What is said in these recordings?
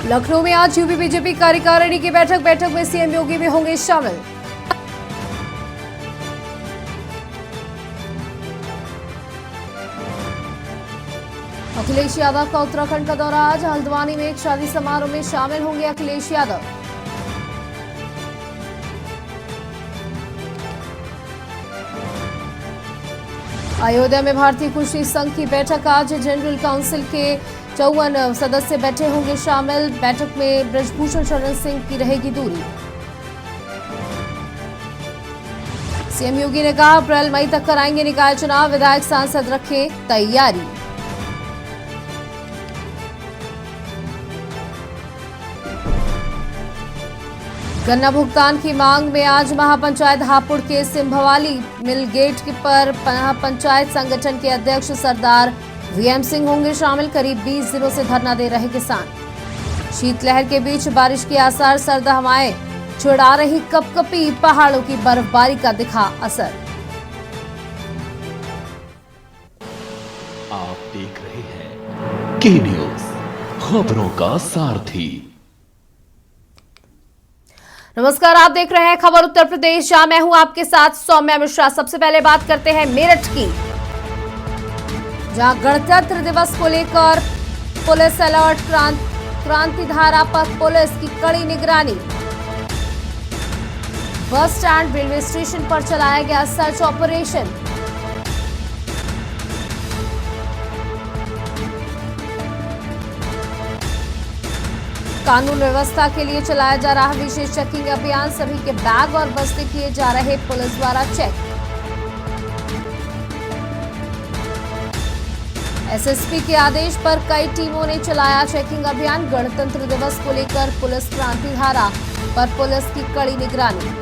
लखनऊ में आज UP BJP कार्यकारिणी की बैठक में सीएम योगी भी होंगे शामिल। अखिलेश यादव का उत्तराखंड का दौरा आज। हल्द्वानी में एक शादी समारोह में शामिल होंगे अखिलेश यादव। अयोध्या में भारतीय कुश्ती संघ की बैठक आज। जनरल काउंसिल के 54 सदस्य बैठे होंगे शामिल। बैठक में ब्रजभूषण शरण सिंह की रहेगी दूरी। सीएम योगी ने कहा अप्रैल मई तक कराएंगे निकाय चुनाव, विधायक सांसद रखे तैयारी। गन्ना भुगतान की मांग में आज महापंचायत हापुड़ के सिंभवाली मिल गेट पर पंचायत संगठन के अध्यक्ष सरदार वीएम सिंह होंगे शामिल। करीब 20 दिनों से धरना दे रहे किसान। शीतलहर के बीच बारिश के आसार, सर्द हवाएं छुड़ा रही कपकपी, पहाड़ों की बर्फबारी का दिखा असर। आप देख रहे हैं के न्यूज, खबरों का सारथी। नमस्कार, आप देख रहे हैं खबर उत्तर प्रदेश, जहां मैं हूं आपके साथ सौम्या मिश्रा। सबसे पहले बात करते हैं मेरठ की, जहां गणतंत्र दिवस को लेकर पुलिस अलर्ट। क्रांति धारा पर पुलिस की कड़ी निगरानी। बस स्टैंड, रेलवे स्टेशन पर चलाया गया सर्च ऑपरेशन। कानून व्यवस्था के लिए चलाया जा रहा विशेष चेकिंग अभियान। सभी के बैग और बस्ते किए जा रहे पुलिस द्वारा चेक। एसएसपी के आदेश पर कई टीमों ने चलाया चेकिंग अभियान। गणतंत्र दिवस को लेकर पुलिस क्रांति धारा पर पुलिस की कड़ी निगरानी।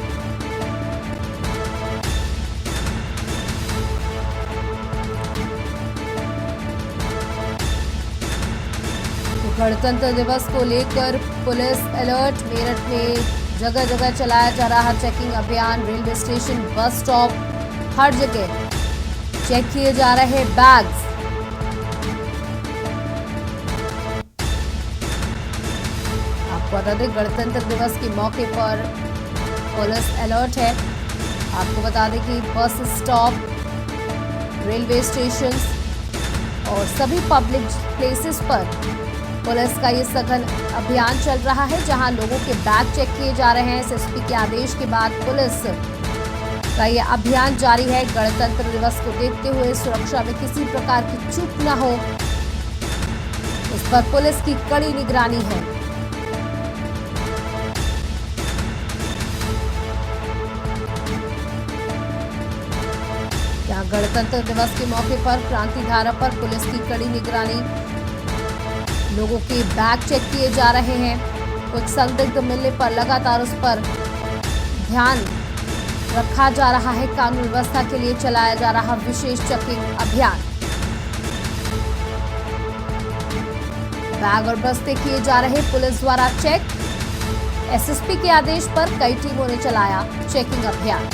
गणतंत्र दिवस को लेकर पुलिस अलर्ट। मेरठ में जगह जगह चलाया जा रहा चेकिंग अभियान। रेलवे स्टेशन, बस स्टॉप, हर जगह चेक किए जा रहे बैग्स। आपको बता दें गणतंत्र दिवस के मौके पर पुलिस अलर्ट है। आपको बता दें कि बस स्टॉप, रेलवे स्टेशन और सभी पब्लिक प्लेसेस पर पुलिस का ये सघन अभियान चल रहा है, जहां लोगों के बैग चेक किए जा रहे हैं। एसएसपी के आदेश के बाद पुलिस का ये अभियान जारी है। गणतंत्र दिवस को देखते हुए सुरक्षा में किसी प्रकार की चूक न हो, उस पर पुलिस की कड़ी निगरानी है। यहाँ गणतंत्र दिवस के मौके पर क्रांति धारा पर पुलिस की कड़ी निगरानी। लोगों के बैग चेक किए जा रहे हैं। कुछ संदिग्ध मिलने पर लगातार उस पर ध्यान रखा जा रहा है। कानून व्यवस्था के लिए चलाया जा रहा विशेष चेकिंग अभियान। बैग और बस्ते किए जा रहे पुलिस द्वारा चेक। एसएसपी के आदेश पर कई टीमों ने चलाया चेकिंग अभियान।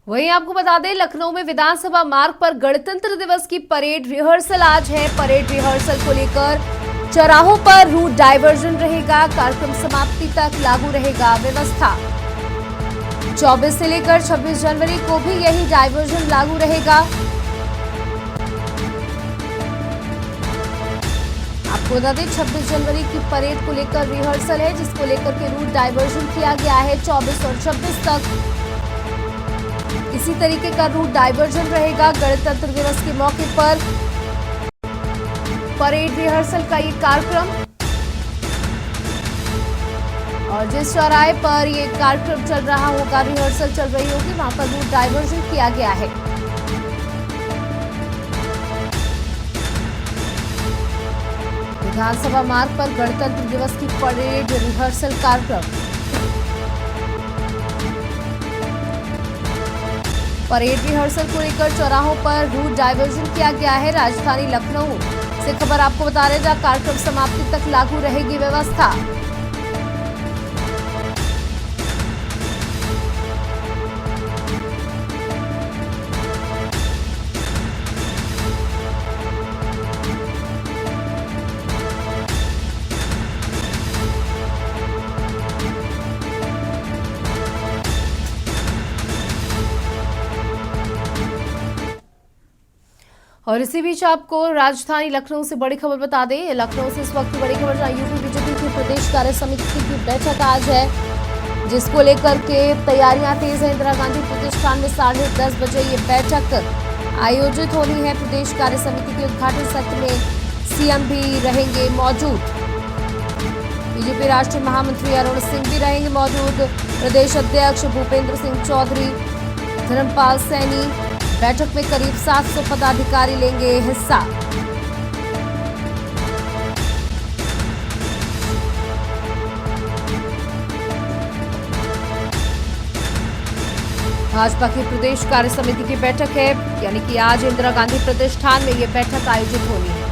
वहीं आपको बता दें लखनऊ में विधानसभा मार्ग पर गणतंत्र दिवस की परेड रिहर्सल आज है। परेड रिहर्सल को लेकर चौराहों पर रूट डायवर्जन रहेगा। कार्यक्रम समाप्ति तक लागू रहेगा व्यवस्था। 24 से लेकर 26 जनवरी को भी यही डायवर्जन लागू रहेगा। आपको बता दें 26 जनवरी की परेड को लेकर रिहर्सल है, जिसको लेकर के रूट डायवर्जन किया गया है। 24 और 26 तक इसी तरीके का रूट डायवर्जन रहेगा। गणतंत्र दिवस के मौके पर परेड रिहर्सल का ये कार्यक्रम, और जिस चौराहे पर ये कार्यक्रम चल रहा होगा, रिहर्सल चल रही होगी, वहां पर रूट डायवर्जन किया गया है। विधानसभा मार्ग पर गणतंत्र दिवस की परेड रिहर्सल कार्यक्रम। परेड रिहर्सल को लेकर चौराहों पर रूट डायवर्जन किया गया है। राजधानी लखनऊ से खबर आपको बता रहे हैं, कार्यक्रम समाप्ति तक लागू रहेगी व्यवस्था। और इसी बीच आपको राजधानी लखनऊ से बड़ी खबर बता दें। लखनऊ से इस वक्त की बड़ी खबर, जहां यूपी बीजेपी की प्रदेश कार्य समिति की बैठक आज है, जिसको लेकर के तैयारियां तेज है। इंदिरा गांधी प्रतिष्ठान में 10:30 बजे ये बैठक आयोजित होनी है। प्रदेश कार्य समिति के उद्घाटन सत्र में सीएम भी रहेंगे मौजूद। बीजेपी राष्ट्रीय महामंत्री अरुण सिंह भी रहेंगे मौजूद। प्रदेश अध्यक्ष भूपेंद्र सिंह चौधरी, धर्मपाल सैनी, बैठक में करीब 700 पदाधिकारी लेंगे हिस्सा। भाजपा की प्रदेश कार्य समिति की बैठक है, यानी कि आज इंदिरा गांधी प्रतिष्ठान में यह बैठक आयोजित होनी है।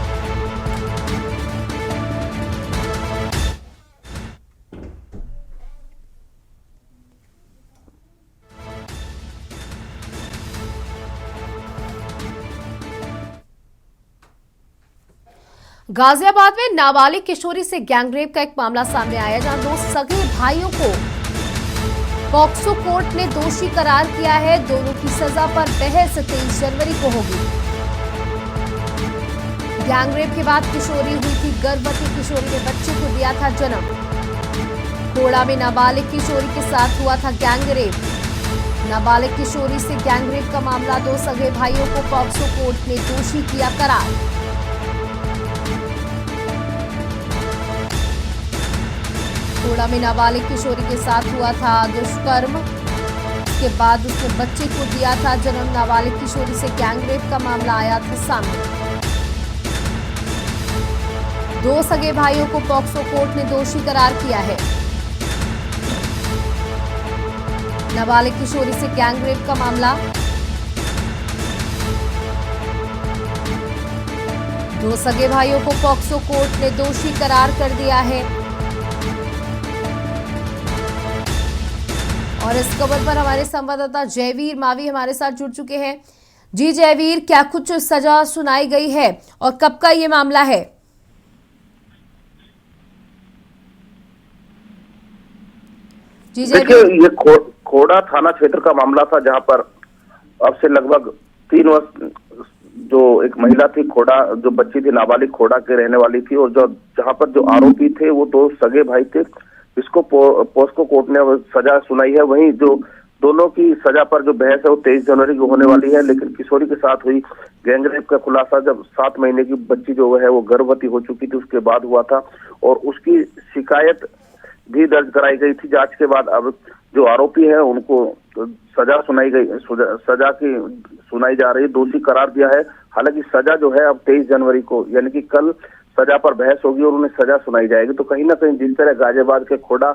गाजियाबाद में नाबालिग किशोरी से गैंगरेप का एक मामला सामने आया, जहां 2 सगे भाइयों को पॉक्सो कोर्ट ने दोषी करार किया है। दोनों की सजा पर बहस 23 जनवरी को होगी। गैंगरेप के बाद किशोरी हुई थी गर्भवती। किशोरी ने बच्चे को दिया था जन्म। कोड़ा में नाबालिग किशोरी के साथ हुआ था गैंगरेप। नाबालिग किशोरी से गैंगरेप का मामला, 2 सगे भाइयों को पॉक्सो कोर्ट ने दोषी किया करार। कोड़ा में नाबालिग किशोरी के साथ हुआ था दुष्कर्म, उसके बाद उसने बच्चे को दिया था जन्म। नाबालिग किशोरी से गैंगरेप का मामला आया था सामने। 2 सगे भाइयों को पॉक्सो कोर्ट ने दोषी करार किया है। नाबालिग किशोरी से गैंगरेप का मामला, 2 सगे भाइयों को पॉक्सो कोर्ट ने दोषी करार कर दिया है। और इस खबर पर हमारे संवाददाता जयवीर मावी हमारे साथ जुड़ चुके हैं। जी जयवीर, क्या कुछ सजा सुनाई गई है और कब का ये मामला है? जी देखिए, ये खोड़ा थाना क्षेत्र का मामला था, जहां पर अब से लगभग 3 वर्ष जो एक महिला थी खोड़ा, जो बच्ची थी नाबालिग, खोड़ा के रहने वाली थी, और जहां पर जो आरोपी थे वो 2 सगे भाई थे, इसको पॉक्सो कोर्ट ने सजा सुनाई है। वहीं जो दोनों की सजा पर जो बहस है वो 23 जनवरी को होने वाली है। लेकिन किशोरी के साथ हुई गैंगरेप का खुलासा जब 7 महीने की बच्ची जो है वो गर्भवती हो चुकी थी, उसके बाद हुआ था, और उसकी शिकायत भी दर्ज कराई गई थी। जांच के बाद अब जो आरोपी है उनको सजा सुनाई गई, सजा की सुनाई जा रही है, दोषी करार दिया है। हालांकि सजा जो है अब 23 जनवरी को, यानी कि कल सजा पर बहस होगी और उन्हें सजा सुनाई जाएगी। तो कहीं ना कहीं जिस तरह गाजियाबाद के खोड़ा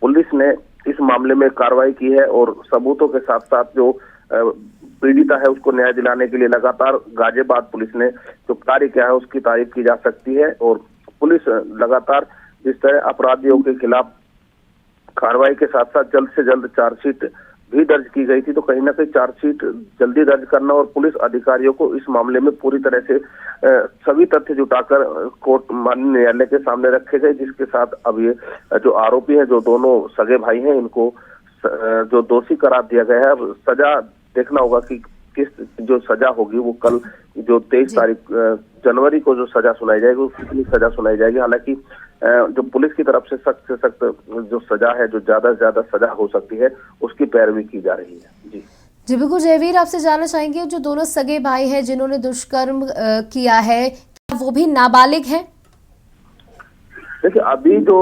पुलिस ने इस मामले में कार्रवाई की है और सबूतों के साथ साथ जो पीड़िता है उसको न्याय दिलाने के लिए लगातार गाजियाबाद पुलिस ने जो कार्य किया है उसकी तारीफ की जा सकती है। और पुलिस लगातार जिस तरह अपराधियों के खिलाफ कार्रवाई के साथ साथ जल्द से जल्द चार्जशीट भी दर्ज की गई थी, तो कहीं ना कहीं चार्जशीट जल्दी दर्ज करना और पुलिस अधिकारियों को इस मामले में पूरी तरह से सभी तथ्य जुटाकर कोर्ट माननीय न्यायालय के सामने रखे गए, जिसके साथ अब ये जो आरोपी हैं, जो दोनों सगे भाई हैं, इनको जो दोषी करार दिया गया है। अब सजा देखना होगा कि किस जो सजा होगी वो कल जो 23 जनवरी को जो सजा सुनाई जाएगी वो कितनी सजा सुनाई जाएगी। हालांकि जो पुलिस की तरफ से सख्त जो सजा है, जो ज्यादा से ज्यादा सजा हो सकती है, उसकी पैरवी की जा रही है। जी बिल्कुल जयवीर, आपसे जानना चाहेंगे, जो दोनों सगे भाई हैं जिन्होंने दुष्कर्म किया है, वो भी नाबालिग हैं? देखिए, अभी जो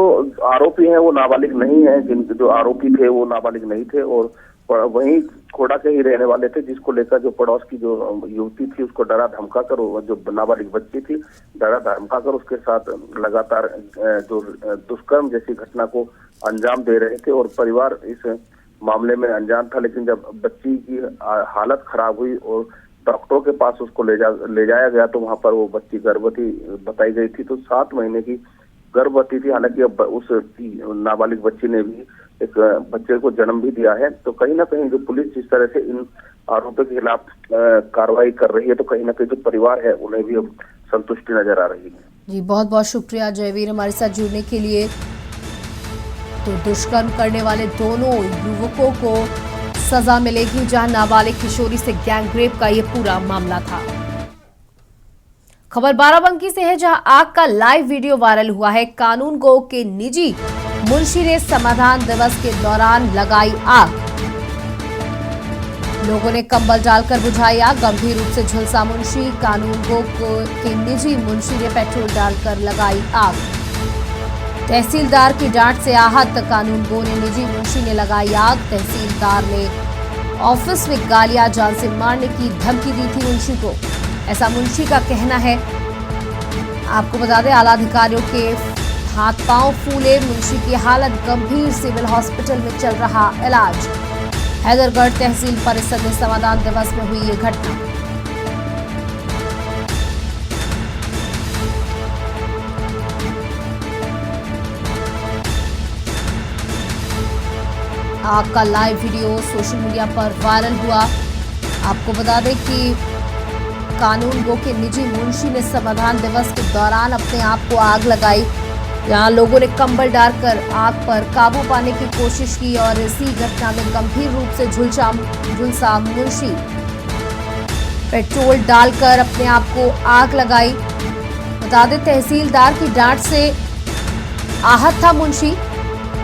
आरोपी हैं वो नाबालिग नहीं है। जो आरोपी थे वो नाबालिग नहीं थे और वहीं खोड़ा के ही रहने वाले थे, जिसको लेकर जो पड़ोस की जो युवती थी उसको डरा धमका कर, जो नाबालिग बच्ची थी डरा धमका कर उसके साथ लगातार जो दुष्कर्म जैसी घटना को अंजाम दे रहे थे और परिवार इस मामले में अनजान था। लेकिन जब बच्ची की हालत खराब हुई और डॉक्टरों के पास उसको ले जाया गया तो वहां पर वो बच्ची गर्भवती बताई गई थी। तो 7 महीने की गर्भवती थी। हालांकि अब उस नाबालिग बच्ची ने भी एक बच्चे को जन्म भी दिया है। तो कहीं ना कहीं जो पुलिस जिस तरह से इन आरोपियों के खिलाफ कार्रवाई कर रही है, तो कहीं ना कहीं जो परिवार है उन्हें भी अब संतुष्टि नजर आ रही है। जी, बहुत बहुत शुक्रिया जयवीर हमारे साथ जुड़ने के लिए। तो दुष्कर्म करने वाले दोनों युवकों को सजा मिलेगी, जहां नाबालिग किशोरी से गैंगरेप का ये पूरा मामला था। खबर बाराबंकी से है, जहां आग का लाइव वीडियो वायरल हुआ है। कानून गो के निजी मुंशी ने समाधान दिवस के दौरान लगाई आग। लोगों ने कंबल डालकर बुझाई आग। गंभीर रूप से झुलसा मुंशी। कानून गो के निजी मुंशी ने पेट्रोल डालकर लगाई आग। तहसीलदार की डांट से आहत कानून गो ने निजी मुंशी ने लगाई आग। तहसीलदार ने ऑफिस में गालियां जान से मारने की धमकी दी थी मुंशी को, ऐसा मुंशी का कहना है। आपको बता दें, आला अधिकारियों के हाथ पांव फूले। मुंशी की हालत गंभीर, सिविल हॉस्पिटल में चल रहा इलाज। हैदरगढ़ तहसील परिषद में समाधान दिवस में हुई ये घटना। आग का लाइव वीडियो सोशल मीडिया पर वायरल हुआ। आपको बता दें कि कानून गो के निजी मुंशी ने समाधान दिवस के दौरान अपने आप को आग लगाई। यहाँ लोगों ने कंबल डालकर आग पर काबू पाने की कोशिश की और इसी घटना में गंभीर रूप से झुलसा मुंशी। पेट्रोल डालकर अपने आप को आग लगाई। बता दें, तहसीलदार की डांट से आहत था मुंशी,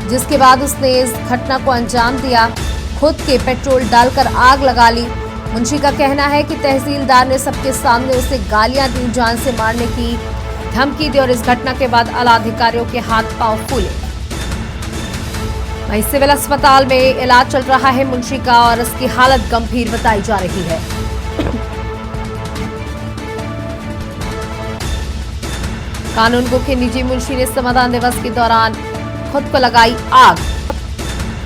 जिसके बाद उसने इस घटना को अंजाम दिया। खुद के पेट्रोल डालकर आग लगा ली। मुंशी का कहना है कि तहसीलदार ने सबके सामने उसे गालियां दी, जान से मारने की धमकी दी और इस घटना के बाद आला अधिकारियों के हाथ पांव फूले। वहीं सिविल अस्पताल में इलाज चल रहा है मुंशी का और उसकी हालत गंभीर बताई जा रही है। कानून गो के निजी मुंशी ने समाधान दिवस के दौरान खुद को लगाई आग।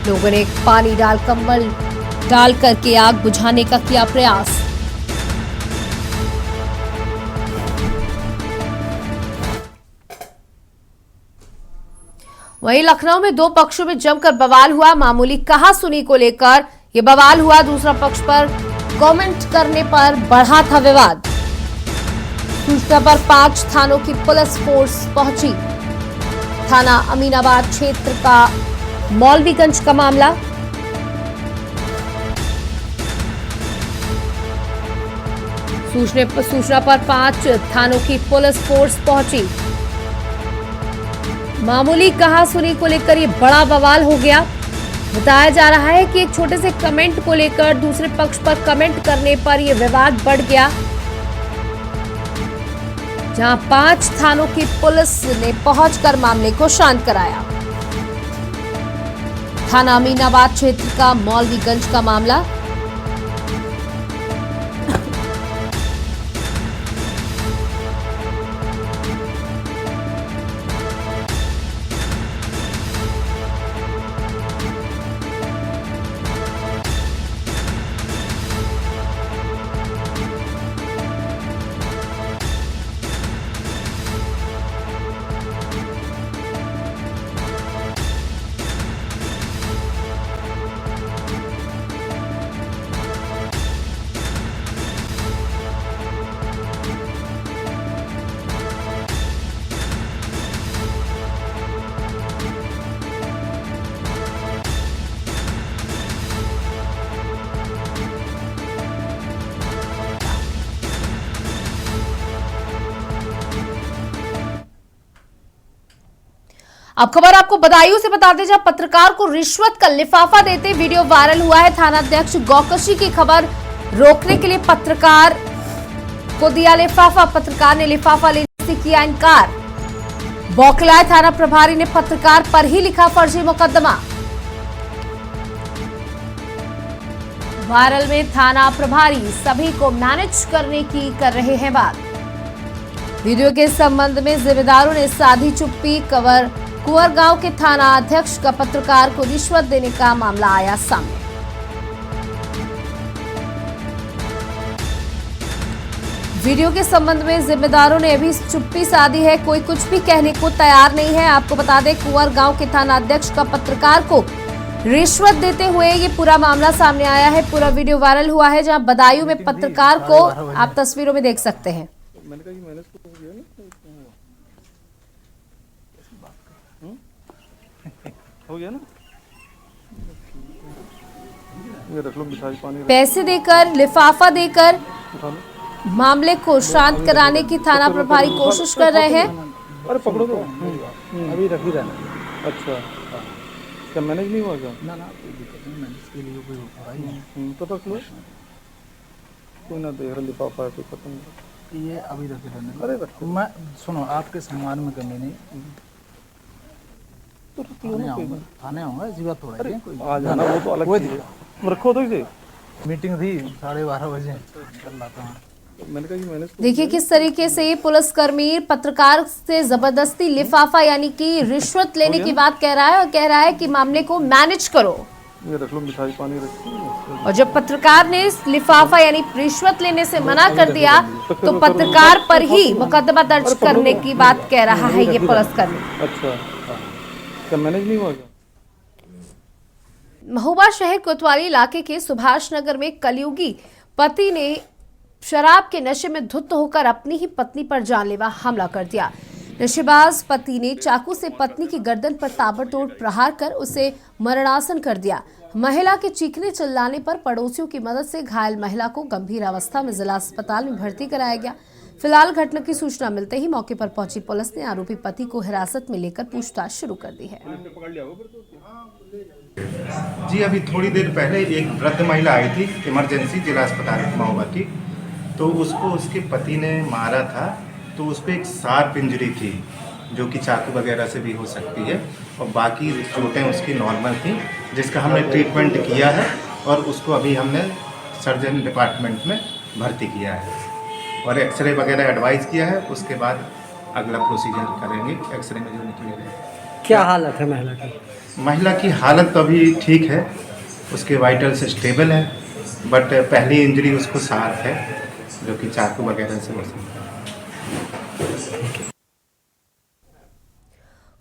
लोगों ने पानी डाल कंबल डाल करके आग बुझाने का किया प्रयास। वहीं लखनऊ में दो पक्षों में जमकर बवाल हुआ। मामूली कहा-सुनी को लेकर यह बवाल हुआ। दूसरा पक्ष पर कमेंट करने पर बढ़ा था विवाद। सूचना पर 5 थानों की पुलिस फोर्स पहुंची। थाना अमीनाबाद क्षेत्र का मौलवीगंज का मामला। सूचना पर 5 थानों की पुलिस फोर्स पहुंची। मामूली कहा-सुनी को लेकर ये बड़ा बवाल हो गया। बताया जा रहा है कि एक छोटे से कमेंट को लेकर दूसरे पक्ष पर कमेंट करने पर यह विवाद बढ़ गया, जहां 5 थानों की पुलिस ने पहुंचकर मामले को शांत कराया। थाना अमीनाबाद क्षेत्र का मौलवीगंज का मामला। अब खबर आपको बदायूं से बता दें, जहां पत्रकार को रिश्वत का लिफाफा देते वीडियो वायरल हुआ है। थानाध्यक्ष गौकशी की खबर रोकने के लिए पत्रकार को दिया लिफाफा। पत्रकार ने लिफाफा लेने से किया इनकार। बौखलाए थाना प्रभारी ने पत्रकार पर ही लिखा फर्जी मुकदमा। वायरल में थाना प्रभारी सभी को मैनेज करने की कर रहे हैं बात। वीडियो के संबंध में जिम्मेदारों ने साधी चुप्पी। कुंवर गांव के थाना अध्यक्ष का पत्रकार को रिश्वत देने का मामला आया सामने। वीडियो के संबंध में जिम्मेदारों ने अभी चुप्पी साधी है, कोई कुछ भी कहने को तैयार नहीं है। आपको बता दें, कुंवर गांव के थाना अध्यक्ष का पत्रकार को रिश्वत देते हुए ये पूरा मामला सामने आया है। पूरा वीडियो वायरल हुआ है, जहां बदायूं में पत्रकार को आप तस्वीरों में देख सकते हैं। हो गया ना, ये रख लो मिठाई पानी। पैसे देकर, लिफाफा देकर मामले को शांत कराने की थाना प्रभारी कोशिश कर रहे हैं। अरे पकड़ो तो अभी रख ही रहना। अच्छा, क्या मैनेज नहीं हुआ क्या? ना कोई दिक्कत नहीं, मैनेज के लिए कोई हो रहा है तो रख लो, कोई ना देख रहा लिफाफा है कोई पता नहीं, ये अभी रख ही रहना। अरे रख, मैं सुनो आपके सामान में कमी नहीं तो रख लो ना, थाने आऊँगा, ऐसी बात थोड़ा है, कोई आ जाना, वो तो अलग चीज़ है। रखो तो इसे, मीटिंग थी 12:30 बजे, चल रहा था। देखिए किस तरीके से पुलिसकर्मी पत्रकार से जबरदस्ती लिफाफा यानी कि रिश्वत लेने की बात कह रहा है और कह रहा है कि मामले को मैनेज करो। ये रख लो मिठाई पानी रख। और जब पत्रकार ने लिफाफा यानी रिश्वत लेने से मना कर दिया तो पत्रकार पर ही मुकदमा दर्ज करने की बात कह रहा है ये पुलिसकर्मी। अच्छा, क्या मैनेज नहीं हुआ? महोबा शहर कोतवाली इलाके के सुभाष नगर में कलयुगी पति ने शराब के नशे में धुत होकर अपनी ही पत्नी पर जानलेवा हमला कर दिया। नशेबाज पति ने चाकू से पत्नी की गर्दन पर ताबड़तोड़ प्रहार कर उसे मरणासन कर दिया। महिला के चीखने चिल्लाने पर पड़ोसियों की मदद से घायल महिला को गंभीर अवस्था में जिला अस्पताल में भर्ती कराया गया। फिलहाल घटना की सूचना मिलते ही मौके पर पहुंची पुलिस ने आरोपी पति को हिरासत में लेकर पूछताछ शुरू कर दी है। जी, अभी थोड़ी देर पहले एक वृद्ध महिला आई थी इमरजेंसी जिला अस्पताल महोबा की, तो उसको उसके पति ने मारा था। तो उस पर एक शार्प इंजरी थी जो कि चाकू वगैरह से भी हो सकती है, और बाकी चोटें उसकी नॉर्मल थी, जिसका हमने ट्रीटमेंट किया है और उसको अभी हमने सर्जन डिपार्टमेंट में भर्ती किया है और एक्सरे वगैरह एडवाइस किया है। उसके बाद अगला प्रोसीजर करेंगे, एक्सरे में जो निकलेगा। क्या हालत है महिला की? महिला की हालत तो अभी ठीक है, उसके वाइटल्स स्टेबल है, बट पहली इंजरी उसको शार्प है जो कि चाकू वगैरह से हो सकता है।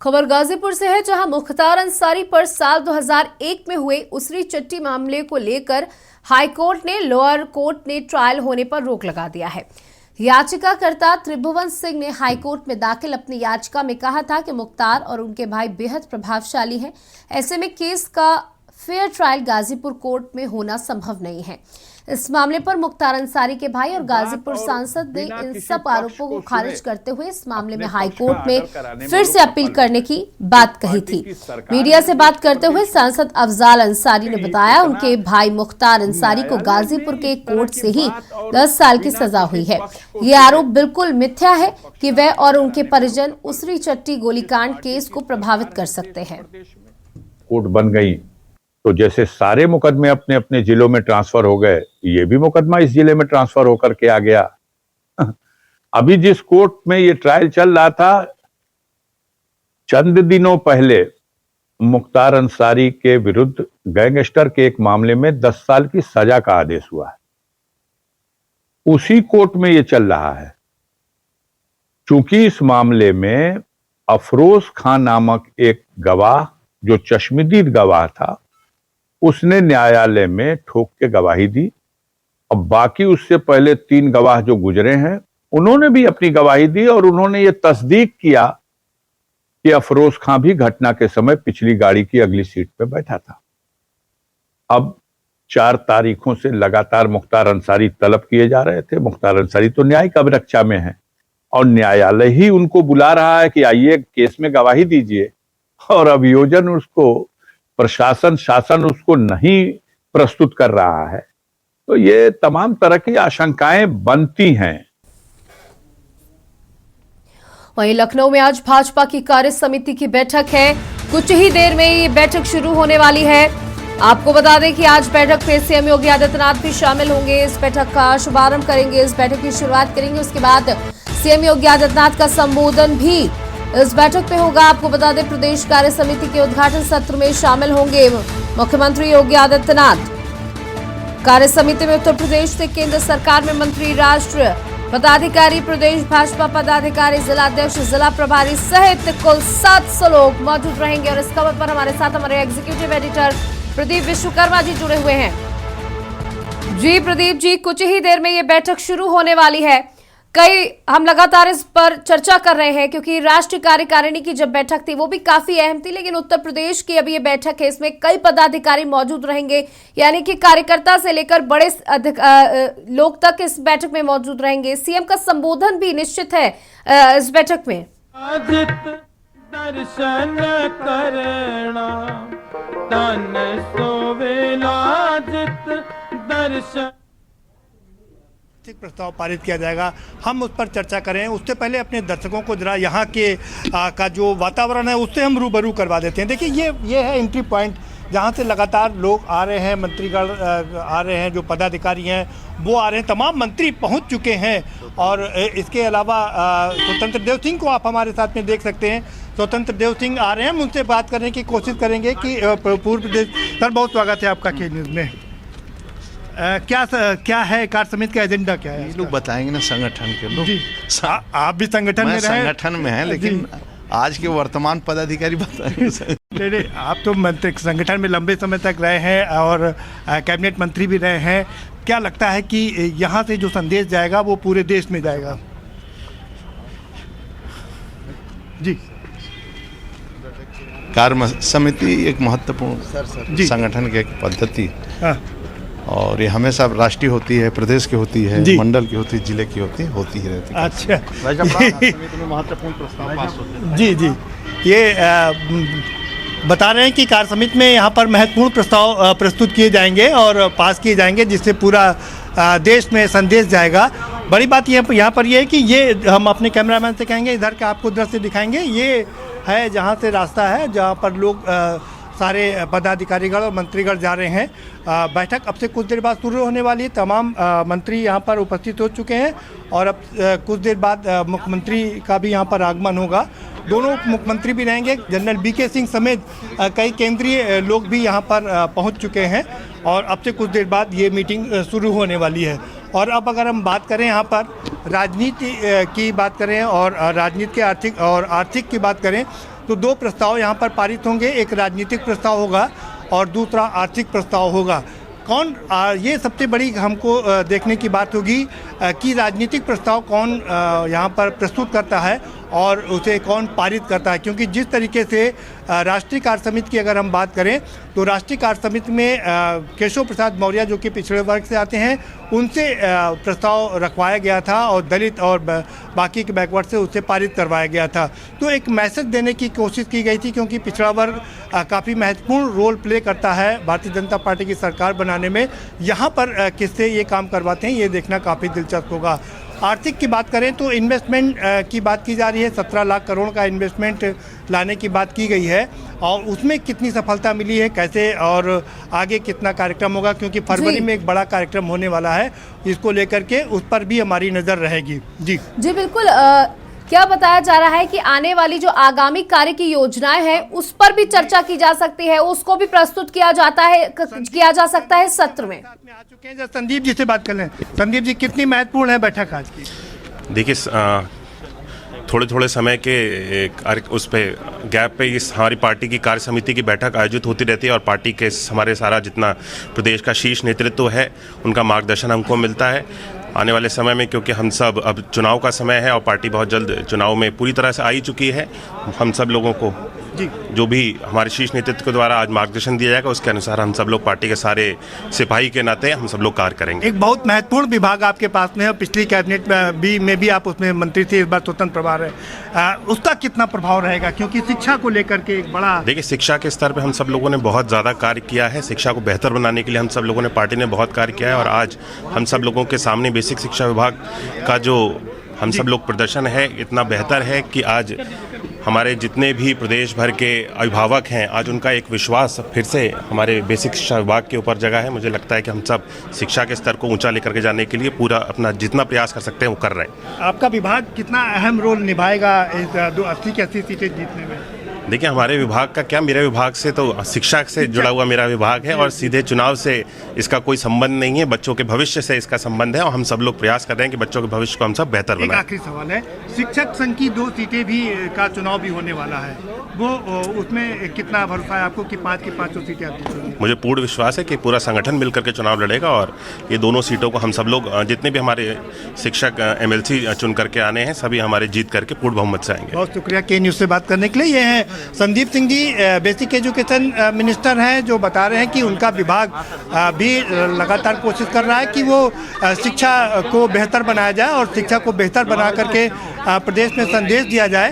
खबर गाजीपुर से है, जहां मुख्तार अंसारी पर साल 2001 में हुए उसरी चट्टी मामले को लेकर हाईकोर्ट ने लोअर कोर्ट ने ट्रायल होने पर रोक लगा दिया है। याचिकाकर्ता त्रिभुवन सिंह ने हाईकोर्ट में दाखिल अपनी याचिका में कहा था कि मुख्तार और उनके भाई बेहद प्रभावशाली हैं, ऐसे में केस का फेयर ट्रायल गाजीपुर कोर्ट में होना संभव नहीं है। इस मामले पर मुख्तार अंसारी के भाई और गाजीपुर सांसद ने इन सब आरोपों को खारिज करते हुए इस मामले में हाईकोर्ट में फिर से अपील करने की बात कही थी। मीडिया से बात करते हुए सांसद अफजाल अंसारी ने बताया, उनके भाई मुख्तार अंसारी को गाजीपुर के कोर्ट से ही 10 साल की सजा हुई है। ये आरोप बिल्कुल मिथ्या है कि वह और उनके परिजन उसरी चट्टी गोलीकांड केस को प्रभावित कर सकते हैं। कोर्ट बन गई तो जैसे सारे मुकदमे अपने अपने जिलों में ट्रांसफर हो गए, ये भी मुकदमा इस जिले में ट्रांसफर होकर के आ गया। अभी जिस कोर्ट में ये ट्रायल चल रहा था, चंद दिनों पहले मुख्तार अंसारी के विरुद्ध गैंगस्टर के एक मामले में 10 साल की सजा का आदेश हुआ है, उसी कोर्ट में ये चल रहा है। चूंकि इस मामले में अफरोज खान नामक एक गवाह जो चश्मदीद गवाह था, उसने न्यायालय में ठोक के गवाही दी। अब बाकी उससे पहले 3 गवाह जो गुजरे हैं, उन्होंने भी अपनी गवाही दी और उन्होंने ये तस्दीक किया कि अफरोज खां भी घटना के समय पिछली गाड़ी की अगली सीट पे बैठा था। अब 4 तारीखों से लगातार मुख्तार अंसारी तलब किए जा रहे थे। मुख्तार अंसारी तो न्यायिक अभिरक्षा में है और न्यायालय ही उनको बुला रहा है कि आइए केस में गवाही दीजिए, और अभियोजन उसको, प्रशासन, शासन उसको नहीं प्रस्तुत कर रहा है। तो ये तमाम तरह की आशंकाएं बनती हैं। वहीं लखनऊ में आज भाजपा की कार्य समिति की बैठक है। कुछ ही देर में ये बैठक शुरू होने वाली है। आपको बता दें कि आज बैठक में सीएम योगी आदित्यनाथ भी शामिल होंगे। इस बैठक का शुभारंभ करेंगे, इस बैठक की शुरुआत करेंगे। उसके बाद सीएम योगी आदित्यनाथ का संबोधन भी इस बैठक में होगा। आपको बता दें, प्रदेश कार्य समिति के उद्घाटन सत्र में शामिल होंगे मुख्यमंत्री योगी आदित्यनाथ। कार्य समिति में उत्तर प्रदेश से केंद्र सरकार में मंत्री, राष्ट्र पदाधिकारी, प्रदेश भाजपा पदाधिकारी, जिला अध्यक्ष, जिला प्रभारी सहित कुल 700 लोग मौजूद रहेंगे। और इस खबर पर हमारे साथ हमारे एग्जीक्यूटिव एडिटर प्रदीप विश्वकर्मा जी जुड़े हुए हैं। जी प्रदीप जी, कुछ ही देर में ये बैठक शुरू होने वाली है। हम लगातार इस पर चर्चा कर रहे हैं क्योंकि राष्ट्रीय कार्यकारिणी की जब बैठक थी वो भी काफी अहम थी, लेकिन उत्तर प्रदेश की अभी ये बैठक है, इसमें कई पदाधिकारी मौजूद रहेंगे, यानी कि कार्यकर्ता से लेकर बड़े लोग तक इस बैठक में मौजूद रहेंगे। सीएम का संबोधन भी निश्चित है इस बैठक में। दर्शन करना तन सोवेला जित दर्शन प्रस्ताव पारित किया जाएगा, हम उस पर चर्चा करें। उससे पहले अपने दर्शकों को जरा यहाँ के का जो वातावरण है उससे हम रूबरू करवा देते हैं। देखिए ये है एंट्री पॉइंट जहाँ से लगातार लोग आ रहे हैं, मंत्रीगण आ रहे हैं, जो पदाधिकारी हैं वो आ रहे हैं, तमाम मंत्री पहुँच चुके हैं। और इसके अलावा स्वतंत्र देव सिंह को आप हमारे साथ में देख सकते हैं। स्वतंत्र देव सिंह आ रहे हैं, हम उनसे बात करने की कोशिश करेंगे कि पूर्व प्रदेश। सर बहुत स्वागत है आपका के न्यूज़ में। क्या है कार्य समिति का एजेंडा, क्या है? लोग बताएंगे ना, संगठन के लोग। जी आप भी संगठन में रहे? संगठन में है, लेकिन आज के वर्तमान पदाधिकारी बताएंगे। नहीं, आप तो मंत्री संगठन में लंबे समय तक रहे हैं और कैबिनेट मंत्री भी रहे हैं। क्या लगता है कि यहाँ से जो संदेश जाएगा वो पूरे देश में जाएगा? जी, कार्य समिति एक महत्वपूर्ण संगठन की एक पद्धति, और ये हमेसा राष्ट्रीय होती है, प्रदेश की होती है, मंडल की होती है, जिले की होती ही रहती है। अच्छा, महत्वपूर्ण प्रस्ताव पास होते हैं। जी ये बता रहे हैं कि कार्य समिति में यहाँ पर महत्वपूर्ण प्रस्ताव प्रस्तुत किए जाएंगे और पास किए जाएंगे, जिससे पूरा देश में संदेश जाएगा। बड़ी बात यहाँ पर ये है कि ये हम अपने कैमरामैन से कहेंगे, इधर का आपको दृश्य दिखाएंगे। ये है जहाँ से रास्ता है जहाँ पर लोग सारे पदाधिकारीगण और मंत्रीगण जा रहे हैं। बैठक अब से कुछ देर बाद शुरू होने वाली है। तमाम मंत्री यहाँ पर उपस्थित हो चुके हैं और अब कुछ देर बाद मुख्यमंत्री का भी यहाँ पर आगमन होगा। दोनों मुख्यमंत्री भी रहेंगे, जनरल बीके सिंह समेत कई केंद्रीय लोग भी यहाँ पर पहुँच चुके हैं और अब से कुछ देर बाद ये मीटिंग शुरू होने वाली है। और अब अगर हम बात करें यहाँ पर राजनीति की बात करें और राजनीति के आर्थिक की बात करें तो दो प्रस्ताव यहाँ पर पारित होंगे। एक राजनीतिक प्रस्ताव होगा और दूसरा आर्थिक प्रस्ताव होगा। कौन ये सबसे बड़ी हमको देखने की बात होगी कि राजनीतिक प्रस्ताव कौन यहाँ पर प्रस्तुत करता है और उसे कौन पारित करता है, क्योंकि जिस तरीके से राष्ट्रीय कार्य समिति की अगर हम बात करें तो राष्ट्रीय कार्य समिति में केशव प्रसाद मौर्य जो कि पिछड़े वर्ग से आते हैं उनसे प्रस्ताव रखवाया गया था और दलित और बाकी के बैकवर्ड से उसे पारित करवाया गया था। तो एक मैसेज देने की कोशिश की गई थी, क्योंकि पिछड़ा वर्ग काफ़ी महत्वपूर्ण रोल प्ले करता है भारतीय जनता पार्टी की सरकार बनाने में। यहाँ पर किससे ये काम करवाते हैं ये देखना काफ़ी दिलचस्प होगा। आर्थिक की बात करें तो इन्वेस्टमेंट की बात की जा रही है। 17 लाख करोड़ का इन्वेस्टमेंट लाने की बात की गई है और उसमें कितनी सफलता मिली है, कैसे और आगे कितना कार्यक्रम होगा, क्योंकि फरवरी में एक बड़ा कार्यक्रम होने वाला है, इसको लेकर के उस पर भी हमारी नज़र रहेगी। जी बिल्कुल। क्या बताया जा रहा है कि आने वाली जो आगामी कार्य की योजनाएं हैं उस पर भी चर्चा की जा सकती है, उसको भी प्रस्तुत किया जा सकता है सत्र में। आ चुके हैं, संदीप जी से बात कर लें। संदीप जी, कितनी महत्वपूर्ण है बैठक आज की? देखिए, थोड़े समय के उस पे गैप पे इस हमारी पार्टी की कार्य समिति की बैठक आयोजित होती रहती है और पार्टी के हमारे सारा जितना प्रदेश का शीर्ष नेतृत्व है उनका मार्गदर्शन हमको मिलता है। आने वाले समय में, क्योंकि हम सब अब चुनाव का समय है और पार्टी बहुत जल्द चुनाव में पूरी तरह से आ ही चुकी है, हम सब लोगों को जो भी हमारे शीर्ष नेतृत्व के द्वारा आज मार्गदर्शन दिया जाएगा उसके अनुसार हम सब लोग पार्टी के सारे सिपाही के नाते हम सब लोग कार्य करेंगे। एक बहुत महत्वपूर्ण विभाग आपके पास में है, पिछली कैबिनेट में भी आप उसमें मंत्री थे, इस बार स्वतंत्र प्रभार है, उसका कितना प्रभाव रहेगा, क्योंकि शिक्षा को लेकर के एक बड़ा। देखिए, शिक्षा के स्तर पर हम सब लोगों ने बहुत ज़्यादा कार्य किया है। शिक्षा को बेहतर बनाने के लिए हम सब लोगों ने, पार्टी ने बहुत कार्य किया है और आज हम सब लोगों के सामने बेसिक शिक्षा विभाग का जो हम सब लोग प्रदर्शन है इतना बेहतर है कि आज हमारे जितने भी प्रदेश भर के अभिभावक हैं आज उनका एक विश्वास फिर से हमारे बेसिक शिक्षा विभाग के ऊपर जगह है। मुझे लगता है कि हम सब शिक्षा के स्तर को ऊंचा लेकर के जाने के लिए पूरा अपना जितना प्रयास कर सकते हैं वो कर रहे हैं। आपका विभाग कितना अहम रोल निभाएगा इस 80 की 80 सीटें जीतने में? देखिए हमारे विभाग का क्या, मेरे विभाग से तो शिक्षा से जुड़ा हुआ मेरा विभाग है और सीधे चुनाव से इसका कोई संबंध नहीं है। बच्चों के भविष्य से इसका संबंध है और हम सब लोग प्रयास कर रहे हैं कि बच्चों के भविष्य को हम सब बेहतर बनाएं। आखिरी सवाल है, शिक्षक संघ की 2 सीटें भी का चुनाव भी होने वाला है, वो उसमें कितना भरोसा है आपको कि 5 की 5 सीटें आप जीतेंगे? मुझे पूर्ण विश्वास है कि पूरा संगठन मिलकर के चुनाव लड़ेगा और ये दोनों सीटों को हम सब लोग, जितने भी हमारे शिक्षक MLC चुन करके आने हैं, सभी हमारे जीत करके पूर्ण बहुमत से आएंगे। बहुत शुक्रिया के न्यूज़ से बात करने के लिए। ये हैं Sandeep Singh ji, basic education minister हैं, जो बता रहे हैं कि उनका विभाग भी लगातार कोशिश कर रहा है कि वो शिक्षा को बेहतर बनाया जाए और शिक्षा को बेहतर बना करके प्रदेश में संदेश दिया जाए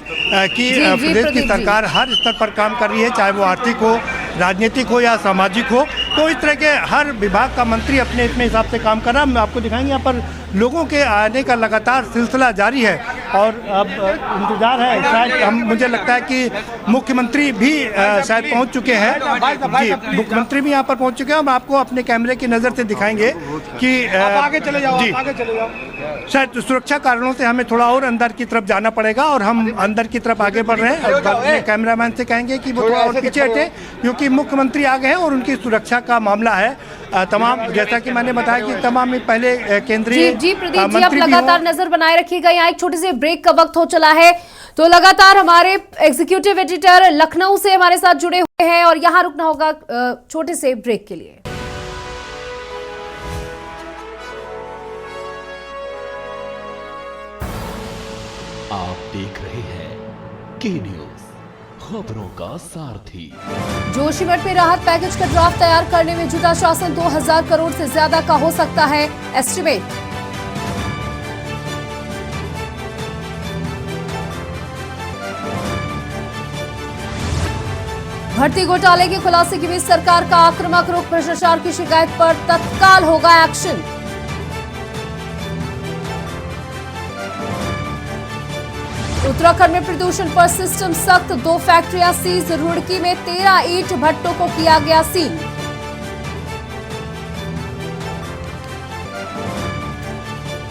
कि प्रदेश की सरकार हर स्तर पर काम कर रही है, चाहे वो आर्थिक हो, राजनीतिक हो या सामाजिक हो। तो इस तरह के हर विभाग का मंत्री अपने अपने हिसाब से काम कर रहा है। हम आपको दिखाएंगे, यहाँ पर लोगों के आने का लगातार सिलसिला जारी है और अब इंतजार है। शायद मुझे लगता है कि मुख्यमंत्री भी शायद पहुंच चुके हैं। जी, मुख्यमंत्री भी यहाँ पर पहुंच चुके हैं। हम आपको अपने कैमरे की नज़र से दिखाएंगे कि आगे चले जाओ, जी, आगे चले जाओ। शायद सुरक्षा कारणों से हमें थोड़ा और अंदर की तरफ जाना पड़ेगा और हम अंदर की तरफ आगे बढ़ रहे हैं। अपने कैमरामैन से कहेंगे कि वो थोड़ा और पीछे हटे, क्योंकि मुख्यमंत्री आ गए हैं और उनकी सुरक्षा का मामला है। तमाम, जैसा कि मैंने बताया कि तमाम पहले केंद्रीय जी प्रदीप जी, आप लगातार नजर बनाए रखिएगा। यहाँ एक छोटे से ब्रेक का वक्त हो चला है, तो लगातार हमारे एग्जीक्यूटिव एडिटर लखनऊ से हमारे साथ जुड़े हुए हैं और यहाँ रुकना होगा छोटे से ब्रेक के लिए। आप देख रहे हैं के न्यूज़, खबरों का सारथी। जोशीमठ में राहत पैकेज का ड्राफ्ट तैयार करने में जुटा शासन, 2000 करोड़ से ज्यादा का हो सकता है एस्टिमेट। भर्ती घोटाले के खुलासे के बीच सरकार का आक्रामक रुख, भ्रष्टाचार की शिकायत पर तत्काल होगा एक्शन। उत्तराखंड में प्रदूषण पर सिस्टम सख्त, 2 फैक्ट्रियां सीज, रुड़की में 13 ईंट भट्टों को किया गया सील।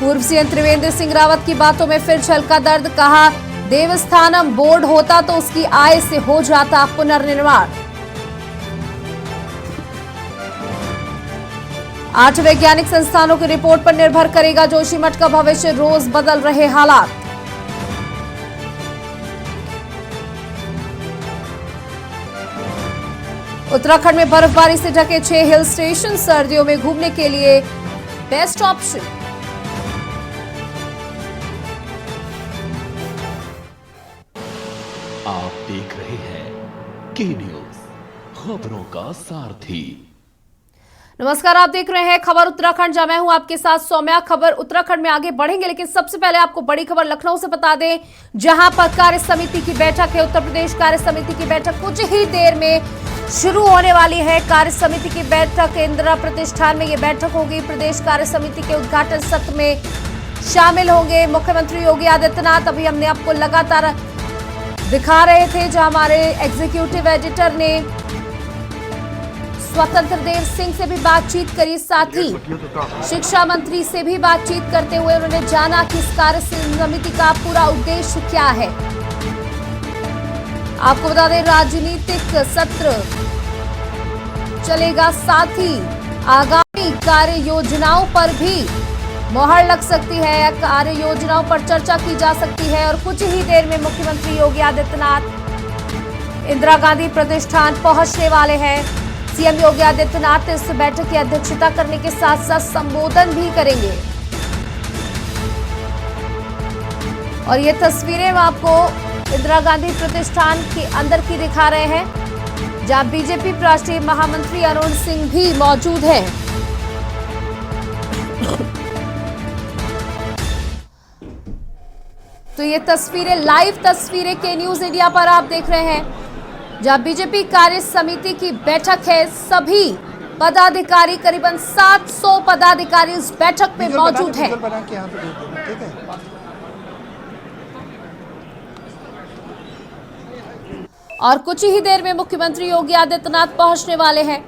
पूर्व सीएम त्रिवेंद्र सिंह रावत की बातों में फिर झलका दर्द, कहा देवस्थानम बोर्ड होता तो उसकी आय से हो जाता पुनर्निर्माण। 8 वैज्ञानिक संस्थानों की रिपोर्ट पर निर्भर करेगा जोशीमठ का भविष्य, रोज बदल रहे हालात। उत्तराखंड में बर्फबारी से ढके 6 हिल स्टेशन, सर्दियों में घूमने के लिए बेस्ट ऑप्शन। आप देख रहे हैं के न्यूज़, खबरों का सारथी। नमस्कार, आप देख रहे हैं खबर उत्तराखंड, जहां मैं हूं आपके साथ सौम्या। खबर उत्तराखंड में आगे बढ़ेंगे, लेकिन सबसे पहले आपको बड़ी खबर लखनऊ से बता दें, जहां पर कार्य समिति की बैठक है। उत्तर प्रदेश कार्य समिति की बैठक कुछ ही देर में शुरू होने वाली है। कार्य समिति की बैठक इंदिरा प्रतिष्ठान में ये बैठक होगी। प्रदेश कार्य समिति के उद्घाटन सत्र में शामिल होंगे मुख्यमंत्री योगी आदित्यनाथ। अभी हमने आपको लगातार दिखा रहे थे, जहां हमारे एग्जीक्यूटिव एडिटर ने स्वतंत्र देव सिंह से भी बातचीत करी, साथ ही शिक्षा मंत्री से भी बातचीत करते हुए उन्होंने जाना कि इस कार्य समिति का पूरा उद्देश्य क्या है। आपको बता दें, राजनीतिक सत्र चलेगा, साथ ही आगामी कार्य योजनाओं पर भी मोहर लग सकती है, कार्य योजनाओं पर चर्चा की जा सकती है। और कुछ ही देर में मुख्यमंत्री योगी आदित्यनाथ इंदिरा गांधी प्रतिष्ठान पहुंचने वाले हैं। सीएम योगी आदित्यनाथ इस बैठक की अध्यक्षता करने के साथ साथ संबोधन भी करेंगे। और ये तस्वीरें हम आपको इंदिरा गांधी प्रतिष्ठान के अंदर की दिखा रहे हैं, जहां बीजेपी राष्ट्रीय महामंत्री अरुण सिंह भी मौजूद हैं। तो ये तस्वीरें, लाइव तस्वीरें के न्यूज इंडिया पर आप देख रहे हैं, जहां बीजेपी कार्य समिति की बैठक है। सभी पदाधिकारी, करीबन 700 पदाधिकारी इस बैठक में मौजूद हैं। और कुछ ही देर में मुख्यमंत्री योगी आदित्यनाथ पहुंचने वाले हैं।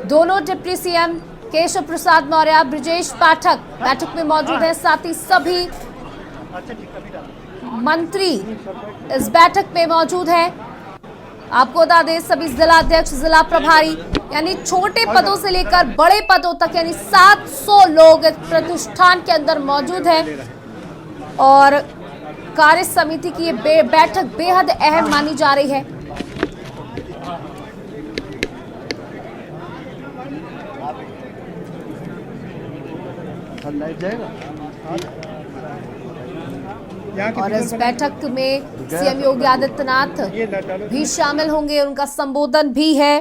दोनों डिप्टी सीएम केशव प्रसाद मौर्य, ब्रजेश पाठक बैठक में मौजूद हैं, साथ ही सभी मंत्री इस बैठक में मौजूद हैं। आपको बता दें सभी जिला अध्यक्ष, जिला प्रभारी यानी छोटे पदों से लेकर बड़े पदों तक यानी 700 लोग प्रतिष्ठान के अंदर मौजूद हैं और कार्य समिति की ये बैठक बेहद अहम मानी जा रही है। और इस बैठक में सीएम योगी आदित्यनाथ भी शामिल होंगे, उनका संबोधन भी है।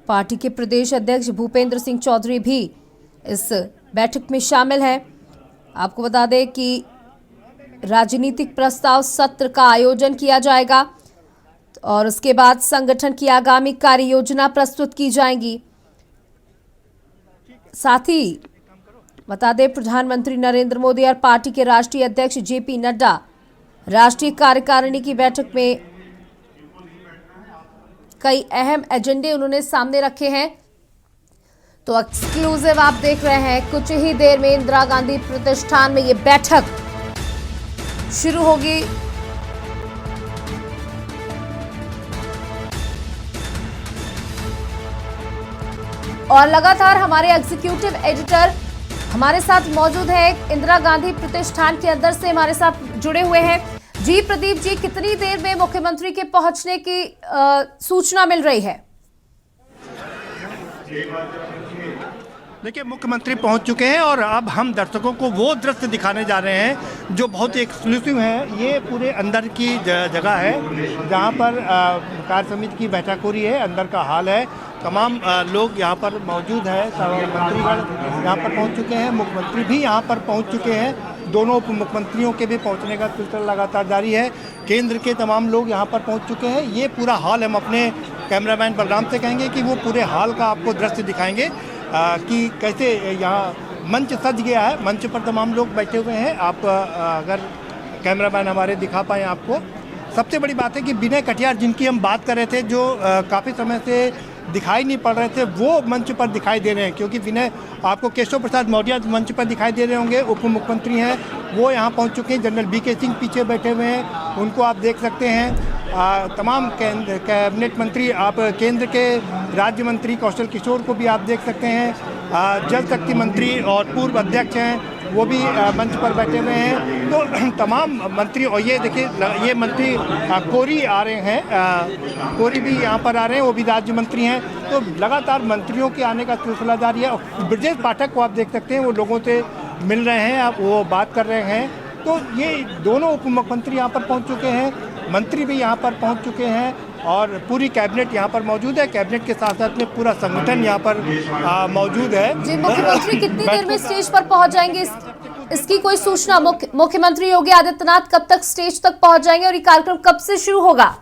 पार्टी के प्रदेश अध्यक्ष भूपेंद्र सिंह चौधरी भी इस बैठक में शामिल हैं। आपको बता दें कि राजनीतिक प्रस्ताव सत्र का आयोजन किया जाएगा और उसके बाद संगठन की आगामी कार्य योजना प्रस्तुत की जाएगी। साथ ही बता दें प्रधानमंत्री नरेंद्र मोदी और पार्टी के राष्ट्रीय अध्यक्ष जेपी नड्डा राष्ट्रीय कार्यकारिणी की बैठक में कई अहम एजेंडे उन्होंने सामने रखे हैं। तो एक्सक्लूसिव आप देख रहे हैं, कुछ ही देर में इंदिरा गांधी प्रतिष्ठान में ये बैठक शुरू होगी। और लगातार हमारे एग्जीक्यूटिव एडिटर हमारे साथ मौजूद है, इंदिरा गांधी प्रतिष्ठान के अंदर से हमारे साथ जुड़े हुए हैं। जी प्रदीप जी, कितनी देर में मुख्यमंत्री के पहुंचने की सूचना मिल रही है? देखिए, मुख्यमंत्री पहुंच चुके हैं और अब हम दर्शकों को वो दृश्य दिखाने जा रहे हैं जो बहुत ही एक्सक्लूसिव है। ये पूरे अंदर की जगह है जहां पर कार्य समिति की बैठक हो रही है। अंदर का हाल है, तमाम लोग यहाँ पर मौजूद है। मंत्रीगण यहाँ पर पहुँच चुके हैं, मुख्यमंत्री भी यहाँ पर पहुँच चुके हैं। दोनों उप मुख्यमंत्रियों के भी पहुँचने का सिलसिला लगातार जारी है। केंद्र के तमाम लोग यहाँ पर पहुँच चुके हैं। ये पूरा हाल हम अपने कैमरामैन बलराम से कहेंगे कि वो पूरे हाल का आपको दृश्य दिखाएंगे कि कैसे यहाँ मंच सज गया है। मंच पर तमाम लोग बैठे हुए हैं। आप अगर कैमरामैन हमारे दिखा पाएँ आपको। सबसे बड़ी बात है कि विनय कटियार जिनकी हम बात कर रहे थे, जो काफ़ी समय से दिखाई नहीं पड़ रहे थे, वो मंच पर दिखाई दे रहे हैं। क्योंकि विनय, आपको केशव प्रसाद मौर्य मंच पर दिखाई दे रहे होंगे, उप मुख्यमंत्री हैं, वो यहाँ पहुँच चुके हैं। जनरल वीके सिंह पीछे बैठे हुए हैं, उनको आप देख सकते हैं। तमाम कैबिनेट मंत्री, आप केंद्र के राज्य मंत्री कौशल किशोर को भी आप देख सकते हैं। जल शक्ति मंत्री और पूर्व अध्यक्ष हैं, वो भी मंच पर बैठे हुए हैं। तो तमाम मंत्री, और ये देखिए ये मंत्री कोरी आ रहे हैं, कोरी भी यहाँ पर आ रहे हैं, वो भी राज्य मंत्री हैं। तो लगातार मंत्रियों के आने का सिलसिला जारी है। ब्रजेश पाठक को आप देख सकते हैं, वो लोगों से मिल रहे हैं, आप वो बात कर रहे हैं। तो ये दोनों उप मुख्यमंत्री यहाँ पर पहुँच चुके हैं, मंत्री भी यहाँ पर पहुँच चुके हैं और पूरी कैबिनेट यहाँ पर मौजूद है। कैबिनेट के साथ साथ में पूरा संगठन यहाँ पर मौजूद है। जी, मुख्यमंत्री कितनी देर में स्टेज पर पहुंच जाएंगे, इसकी कोई सूचना? मुख्यमंत्री योगी आदित्यनाथ कब तक स्टेज तक पहुंच जाएंगे और ये कार्यक्रम कब से शुरू होगा?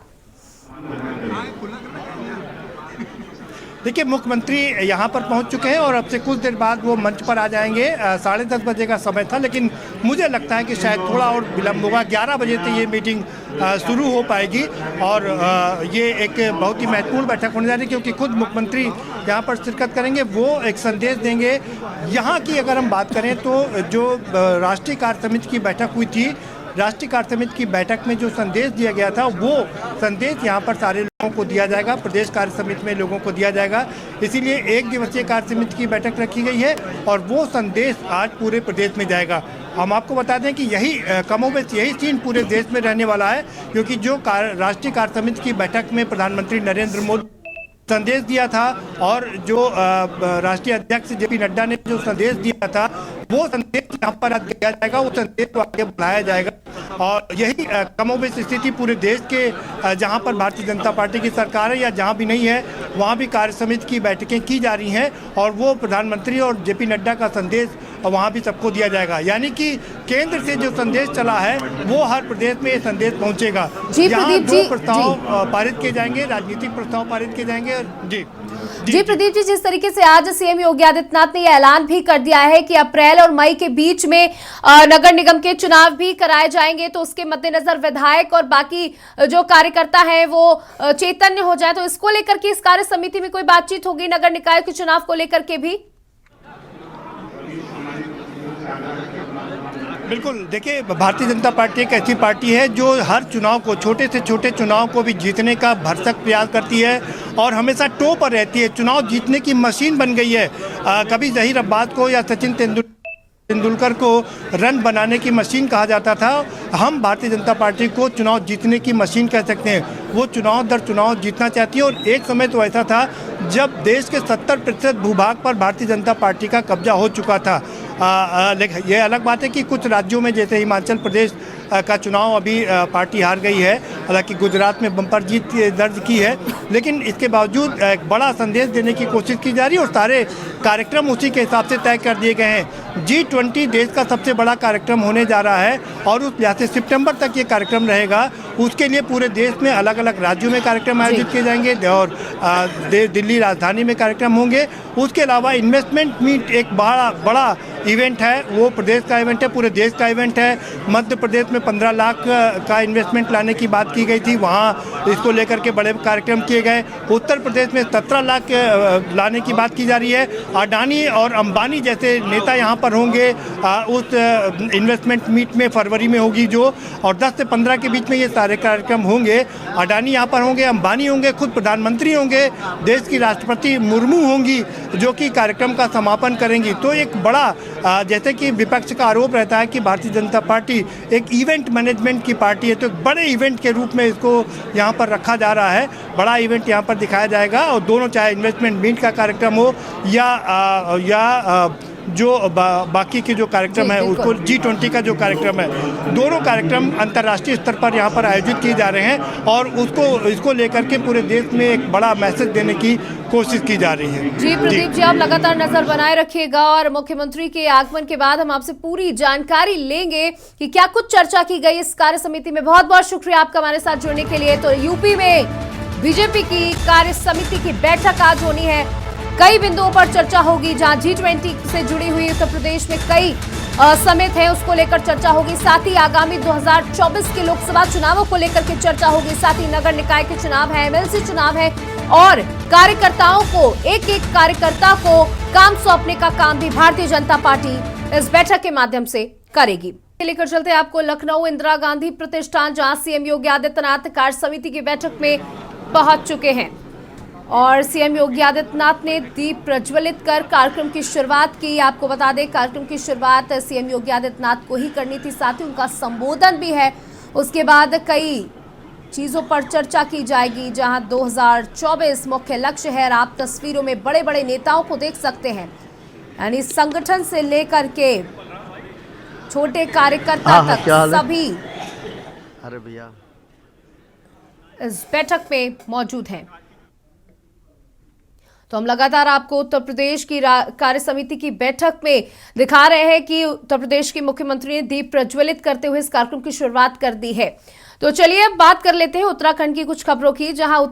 देखिए, मुख्यमंत्री यहाँ पर पहुँच चुके हैं और अब से कुछ देर बाद वो मंच पर आ जाएंगे। 10:30 बजे का समय था, लेकिन मुझे लगता है कि शायद थोड़ा और विलम्ब होगा। 11 बजे तक ये मीटिंग शुरू हो पाएगी और ये एक बहुत ही महत्वपूर्ण बैठक होने जा रही है, क्योंकि खुद मुख्यमंत्री यहाँ पर शिरकत करेंगे, वो एक संदेश देंगे। यहाँ की अगर हम बात करें तो जो राष्ट्रीय कार्य समिति की बैठक हुई थी, राष्ट्रीय कार्य समिति की बैठक में जो संदेश दिया गया था, वो संदेश यहाँ पर सारे लोगों को दिया जाएगा, प्रदेश कार्य समिति में लोगों को दिया जाएगा। इसीलिए 1 दिवसीय कार्य समिति की बैठक रखी गई है और वो संदेश आज पूरे प्रदेश में जाएगा। हम आपको बता दें कि यही कमोबेश यही सीन पूरे देश में रहने वाला है, क्योंकि जो राष्ट्रीय कार्य समिति की बैठक में प्रधानमंत्री नरेंद्र मोदी संदेश दिया था और जो राष्ट्रीय अध्यक्ष जेपी नड्डा ने जो संदेश दिया था, वो संदेश यहाँ पर आज दिया जाएगा, वो संदेश को आगे बढ़ाया जाएगा। और यही कमोबेश स्थिति पूरे देश के जहाँ पर भारतीय जनता पार्टी की सरकार है या जहाँ भी नहीं है, वहाँ भी कार्य समिति की बैठकें की जा रही हैं और वो प्रधानमंत्री और जेपी नड्डा का संदेश वहाँ भी सबको दिया जाएगा। यानी कि केंद्र से जो संदेश चला है, वो हर प्रदेश में ये संदेश पहुँचेगा। यहाँ 2 प्रस्ताव पारित किए जाएंगे, राजनीतिक प्रस्ताव पारित किए जाएंगे। जी प्रदीप जी, जिस तरीके से आज सीएम योगी आदित्यनाथ ने यह ऐलान भी कर दिया है कि अप्रैल और मई के बीच में नगर निगम के चुनाव भी कराए जाएंगे, तो उसके मद्देनजर विधायक और बाकी जो कार्यकर्ता हैं वो चैतन्य हो जाए, तो इसको लेकर के इस कार्य समिति में कोई बातचीत होगी नगर निकाय के चुनाव को लेकर के भी? बिल्कुल, देखिए भारतीय जनता पार्टी एक ऐसी पार्टी है जो हर चुनाव को, छोटे से छोटे चुनाव को भी जीतने का भरसक प्रयास करती है और हमेशा टॉप पर रहती है। चुनाव जीतने की मशीन बन गई है। कभी ज़हीर अब्बास को या सचिन तेंदुलकर को रन बनाने की मशीन कहा जाता था। हम भारतीय जनता पार्टी को चुनाव जीतने की मशीन कह सकते हैं। वो चुनाव दर चुनाव जीतना चाहती है और एक समय तो ऐसा था जब देश के 70% भूभाग पर भारतीय जनता पार्टी का कब्जा हो चुका था। लेकिन ये अलग बात है कि कुछ राज्यों में जैसे हिमाचल प्रदेश का चुनाव अभी पार्टी हार गई है, हालांकि गुजरात में बम्पर जीत दर्ज की है, लेकिन इसके बावजूद एक बड़ा संदेश देने की कोशिश की जा रही है और सारे कार्यक्रम उसी के हिसाब से तय कर दिए गए हैं। G20 देश का सबसे बड़ा कार्यक्रम होने जा रहा है और उस लिहाज से सितंबर तक ये कार्यक्रम रहेगा। उसके लिए पूरे देश में अलग अलग राज्यों में कार्यक्रम आयोजित किए जाएंगे और दिल्ली राजधानी में कार्यक्रम होंगे। उसके अलावा इन्वेस्टमेंट मीट एक बड़ा इवेंट है, वो प्रदेश का इवेंट है, पूरे देश का इवेंट है। मध्य प्रदेश में 15 लाख का इन्वेस्टमेंट लाने की बात की गई थी, वहाँ इसको लेकर के बड़े कार्यक्रम किए गए। उत्तर प्रदेश में 17 लाख लाने की बात की जा रही है। अडानी और अंबानी जैसे नेता यहाँ पर होंगे उस इन्वेस्टमेंट मीट में, फरवरी में होगी जो, और 10 से 15 के बीच में ये सारे कार्यक्रम होंगे। अडानी यहाँ पर होंगे, अंबानी होंगे, खुद प्रधानमंत्री होंगे, देश की राष्ट्रपति मुर्मू होंगी जो कि कार्यक्रम का समापन करेंगी। तो एक बड़ा, जैसे कि विपक्ष का आरोप रहता है कि भारतीय जनता पार्टी एक इवेंट मैनेजमेंट की पार्टी है, तो एक बड़े इवेंट के रूप में इसको यहाँ पर रखा जा रहा है। बड़ा इवेंट यहाँ पर दिखाया जाएगा और दोनों, चाहे इन्वेस्टमेंट मीट का कार्यक्रम हो या जो बाकी के जो कार्यक्रम है उसको G20 का जो कार्यक्रम है, दोनों कार्यक्रम अंतर्राष्ट्रीय स्तर पर यहाँ पर आयोजित किए जा रहे हैं और इसको लेकर के पूरे देश में एक बड़ा मैसेज देने की कोशिश की जा रही है। जी प्रदीप जी, आप लगातार नजर बनाए रखिएगा और मुख्यमंत्री के आगमन के बाद हम आपसे पूरी जानकारी लेंगे कि क्या कुछ चर्चा की गई इस कार्य समिति में। बहुत बहुत शुक्रिया आपका हमारे साथ जुड़ने के लिए। तो यूपी में बीजेपी की कार्य समिति की बैठक आज होनी है। कई बिंदुओं पर चर्चा होगी, जहां G20 से जुड़ी हुई उत्तर प्रदेश में कई समिट है, उसको लेकर चर्चा होगी। साथ ही आगामी 2024 के लोकसभा चुनावों को लेकर के चर्चा होगी। साथ ही नगर निकाय के चुनाव है, MLC चुनाव है और कार्यकर्ताओं को, एक एक कार्यकर्ता को काम सौंपने का काम भी भारतीय जनता पार्टी इस बैठक के माध्यम से करेगी। लेकर चलते आपको लखनऊ इंदिरा गांधी प्रतिष्ठान, जहां CM योगी आदित्यनाथ कार्य समिति की बैठक में पहुंच चुके हैं और CM योगी आदित्यनाथ ने दीप प्रज्वलित कर कार्यक्रम की शुरुआत की। आपको बता दें, कार्यक्रम की शुरुआत CM योगी आदित्यनाथ को ही करनी थी, साथ ही उनका संबोधन भी है। उसके बाद कई चीजों पर चर्चा की जाएगी, जहां 2024 मुख्य लक्ष्य है। आप तस्वीरों में बड़े बड़े नेताओं को देख सकते हैं, यानी संगठन से लेकर के छोटे कार्यकर्ता तक सभी इस बैठक में मौजूद हैं। तो हम लगातार आपको उत्तर प्रदेश की कार्य समिति की बैठक में दिखा रहे हैं कि उत्तर प्रदेश के मुख्यमंत्री ने दीप प्रज्वलित करते हुए इस कार्यक्रम की शुरुआत कर दी है। तो चलिए अब बात कर लेते हैं उत्तराखंड की कुछ खबरों की, जहां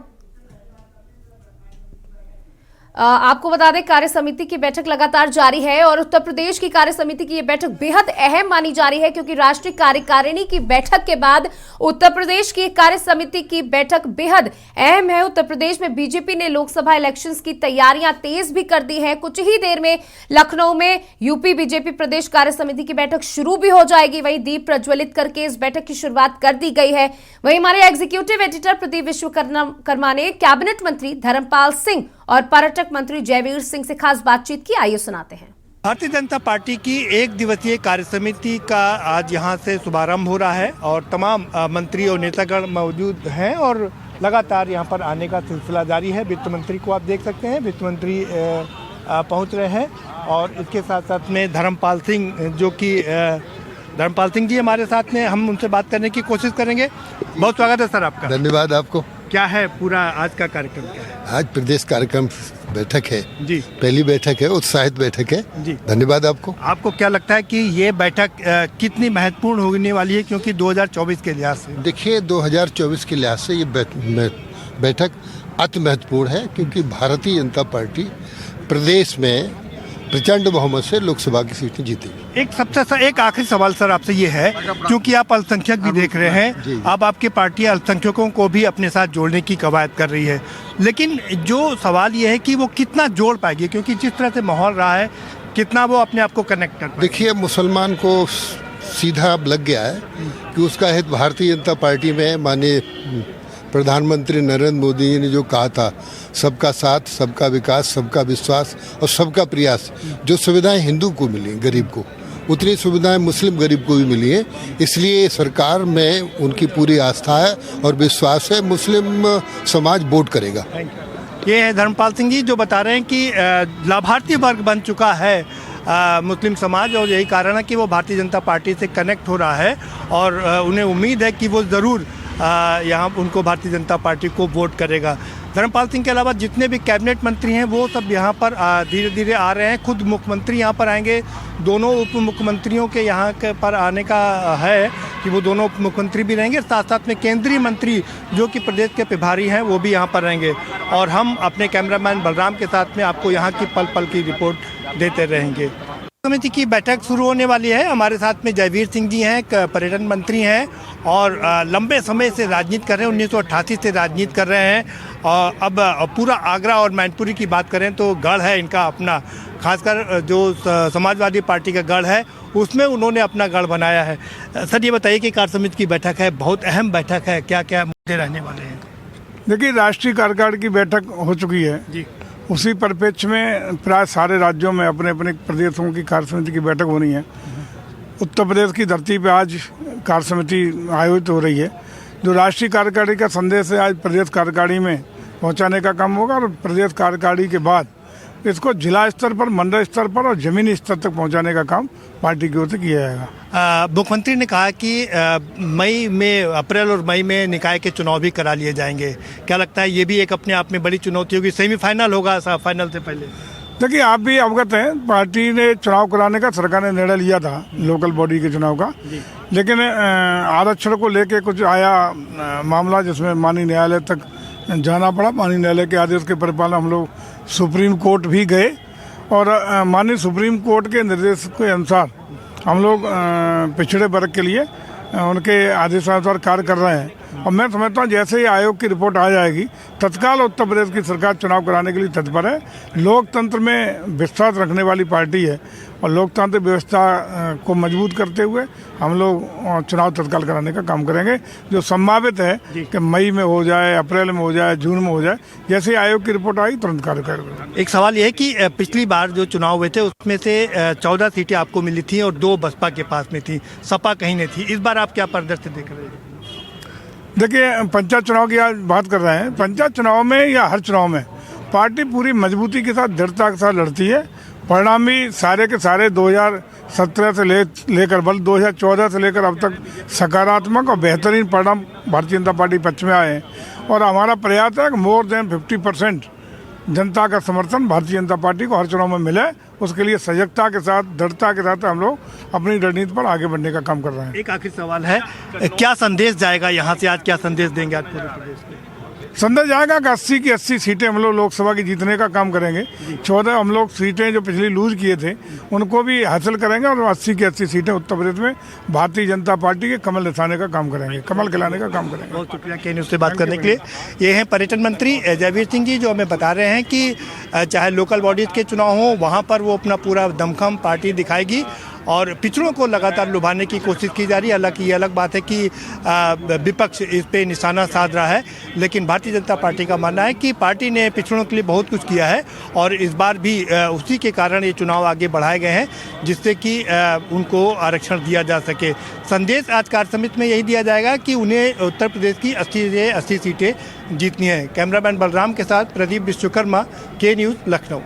आपको बता दें कार्य समिति की बैठक लगातार जारी है और उत्तर प्रदेश की कार्य समिति की यह बैठक बेहद अहम मानी जा रही है, क्योंकि राष्ट्रीय कार्यकारिणी की बैठक के बाद उत्तर प्रदेश की कार्य समिति की बैठक बेहद अहम है। उत्तर प्रदेश में बीजेपी ने लोकसभा इलेक्शंस की तैयारियां तेज भी कर दी है। कुछ ही देर में लखनऊ में यूपी बीजेपी प्रदेश कार्य समिति की बैठक शुरू भी हो जाएगी। वहीं दीप प्रज्वलित करके इस बैठक की शुरुआत कर दी गई है। वहीं हमारे एग्जीक्यूटिव एडिटर प्रदीप विश्वकर्मा ने कैबिनेट मंत्री धर्मपाल सिंह और पर्यटक मंत्री जयवीर सिंह से खास बातचीत की। आइए सुनाते हैं। भारतीय जनता पार्टी की एक दिवसीय कार्य समिति का आज यहां से शुभारंभ हो रहा है और तमाम मंत्री और नेतागण मौजूद हैं और लगातार यहां पर आने का सिलसिला जारी है। वित्त मंत्री को आप देख सकते हैं, वित्त मंत्री पहुंच रहे हैं और इसके साथ साथ में धर्मपाल सिंह, जो कि धर्मपाल सिंह जी हमारे साथ में, हम उनसे बात करने की कोशिश करेंगे। बहुत स्वागत है सर आपका। धन्यवाद आपको। क्या है पूरा आज का कार्यक्रम, क्या है? आज प्रदेश कार्यक्रम बैठक है जी, पहली बैठक है, उत्साहित बैठक है जी। धन्यवाद आपको। आपको क्या लगता है कि ये बैठक कितनी महत्वपूर्ण होने वाली है, क्योंकि 2024 के लिहाज से? देखिए 2024 के लिहाज से ये बैठक अति महत्वपूर्ण है, क्योंकि भारतीय जनता पार्टी प्रदेश में प्रचंड बहुमत से लोकसभा की सीटें जीतेगी। एक आखिरी सवाल सर आपसे ये है, क्योंकि आप अल्पसंख्यक भी देख रहे हैं, अब आपकी पार्टी अल्पसंख्यकों को भी अपने साथ जोड़ने की कवायद कर रही है, लेकिन जो सवाल ये है कि वो कितना जोड़ पाएगी, क्योंकि जिस तरह से माहौल रहा है कितना वो अपने आप को कनेक्ट कर पाए? देखिए, मुसलमान को सीधा अब लग गया है कि उसका हित भारतीय जनता पार्टी में माननीय प्रधानमंत्री नरेंद्र मोदी जी ने जो कहा था, सबका साथ, सबका विकास, सबका विश्वास और सबका प्रयास। जो सुविधाएं हिंदू को मिली गरीब को, उतनी सुविधाएं मुस्लिम गरीब को भी मिली है। इसलिए सरकार में उनकी पूरी आस्था है और विश्वास है, मुस्लिम समाज वोट करेगा। ये है धर्मपाल सिंह जी जो बता रहे हैं कि लाभार्थी वर्ग बन चुका है मुस्लिम समाज, और यही कारण है कि वो भारतीय जनता पार्टी से कनेक्ट हो रहा है और उन्हें उम्मीद है कि वो ज़रूर यहाँ उनको भारतीय जनता पार्टी को वोट करेगा। धर्मपाल सिंह के अलावा जितने भी कैबिनेट मंत्री हैं वो सब यहाँ पर धीरे धीरे आ रहे हैं। खुद मुख्यमंत्री यहाँ पर आएंगे। दोनों उप मुख्यमंत्रियों के यहाँ के पर आने का है कि वो दोनों उप मुख्यमंत्री भी रहेंगे, साथ साथ में केंद्रीय मंत्री जो कि प्रदेश के प्रभारी हैं वो भी यहाँ पर रहेंगे। और हम अपने कैमरामैन बलराम के साथ में आपको यहाँ की पल पल की रिपोर्ट देते रहेंगे। समिति की बैठक शुरू होने वाली है। हमारे साथ में जयवीर सिंह जी हैं, पर्यटन मंत्री हैं और लंबे समय से राजनीति कर रहे हैं, 1988 से राजनीति कर रहे हैं। और अब पूरा आगरा और मैनपुरी की बात करें तो गढ़ है इनका अपना, खासकर जो समाजवादी पार्टी का गढ़ है उसमें उन्होंने अपना गढ़ बनाया है। सर, ये बताइए कि कार्य समिति की बैठक है, बहुत अहम बैठक है, क्या क्या मुद्दे रहने वाले हैं? देखिए, राष्ट्रीय कार्यकारिणी की बैठक हो चुकी है जी। उसी परिप्रेक्ष्य में प्राय सारे राज्यों में अपने अपने प्रदेशों की कार्य समिति की बैठक होनी है। उत्तर प्रदेश की धरती पे आज कार्य समिति आयोजित हो रही है। जो राष्ट्रीय कार्यकारिणी का संदेश है आज प्रदेश कार्यकारिणी में पहुंचाने का काम होगा और प्रदेश कार्यकारिणी के बाद इसको जिला स्तर पर, मंडल स्तर पर और जमीनी स्तर तक पहुंचाने का काम पार्टी की ओर से किया जाएगा। मुख्यमंत्री ने कहा कि अप्रैल और मई में निकाय के चुनाव भी करा लिए जाएंगे। क्या लगता है ये भी एक अपने आप में बड़ी चुनौती होगी? सेमीफाइनल होगा फाइनल से पहले? देखिए, आप भी अवगत हैं, पार्टी ने चुनाव कराने का सरकार ने निर्णय लिया था लोकल बॉडी के चुनाव का, लेकिन आरक्षण को लेके कुछ आया मामला जिसमें माननीय न्यायालय तक जाना पड़ा। माननीय न्यायालय के आदेश के परिपालन हम लोग सुप्रीम कोर्ट भी गए और माननीय सुप्रीम कोर्ट के निर्देश के अनुसार हम लोग पिछड़े वर्ग के लिए उनके आदेशानुसार कार्य कर रहे हैं। और मैं समझता हूँ जैसे ही आयोग की रिपोर्ट आ जाएगी तत्काल उत्तर प्रदेश की सरकार चुनाव कराने के लिए तत्पर है। लोकतंत्र में विश्वास रखने वाली पार्टी है और लोकतांत्रिक व्यवस्था को मजबूत करते हुए हम लोग चुनाव तत्काल कराने का काम करेंगे। जो संभावित है कि मई में हो जाए, अप्रैल में हो जाए, जून में हो जाए, जैसे ही आयोग की रिपोर्ट आई तुरंत कार्य करेंगे। एक सवाल यह है कि पिछली बार जो चुनाव हुए थे उसमें से 14 सीटें आपको मिली थी और 2 बसपा के पास में थी, सपा कहीं नहीं थी। इस बार आप क्या परिदृश्य देख रहे हैं? देखिए, पंचायत चुनाव की आज बात कर रहे हैं। पंचायत चुनाव में या हर चुनाव में पार्टी पूरी मजबूती के साथ, दृढ़ता के साथ लड़ती है। परिणाम भी सारे के सारे 2017 से लेकर बल 2014 से लेकर अब तक सकारात्मक और बेहतरीन परिणाम भारतीय जनता पार्टी पक्ष में आए हैं। और हमारा प्रयास है कि मोर देन 50% जनता का समर्थन भारतीय जनता पार्टी को हर चुनाव में मिले। उसके लिए सजगता के साथ, दृढ़ता के साथ हम लोग अपनी रणनीति पर आगे बढ़ने का काम कर रहे हैं। एक आखिरी सवाल है, क्या संदेश जाएगा यहाँ से? आज क्या संदेश देंगे आज पूरे प्रदेश के? संदेश जाएगा कि 80 की 80 सीटें हम लोग लोकसभा की जीतने का काम करेंगे। 14 हम लोग सीटें जो पिछली लूज किए थे उनको भी हासिल करेंगे और 80 की 80 सीटें उत्तर प्रदेश में भारतीय जनता पार्टी के कमल निशाने का काम करेंगे, कमल खिलाने का काम करेंगे। बहुत शुक्रिया के न्यूज़ से बात करने के लिए। ये हैं पर्यटन मंत्री जयवीर सिंह जी जो हमें बता रहे हैं कि चाहे लोकल बॉडीज़ के चुनाव हों वहाँ पर वो अपना पूरा दमखम पार्टी दिखाएगी और पिछड़ों को लगातार लुभाने की कोशिश की जा रही है। हालांकि ये अलग बात है कि विपक्ष इस पे निशाना साध रहा है, लेकिन भारतीय जनता पार्टी का मानना है कि पार्टी ने पिछड़ों के लिए बहुत कुछ किया है और इस बार भी उसी के कारण ये चुनाव आगे बढ़ाए गए हैं जिससे कि उनको आरक्षण दिया जा सके। संदेश आज कार्य समिति में यही दिया जाएगा कि उन्हें उत्तर प्रदेश की 80 से 80 सीटें जीतनी है। कैमरामैन बलराम के साथ प्रदीप विश्वकर्मा, के न्यूज़, लखनऊ।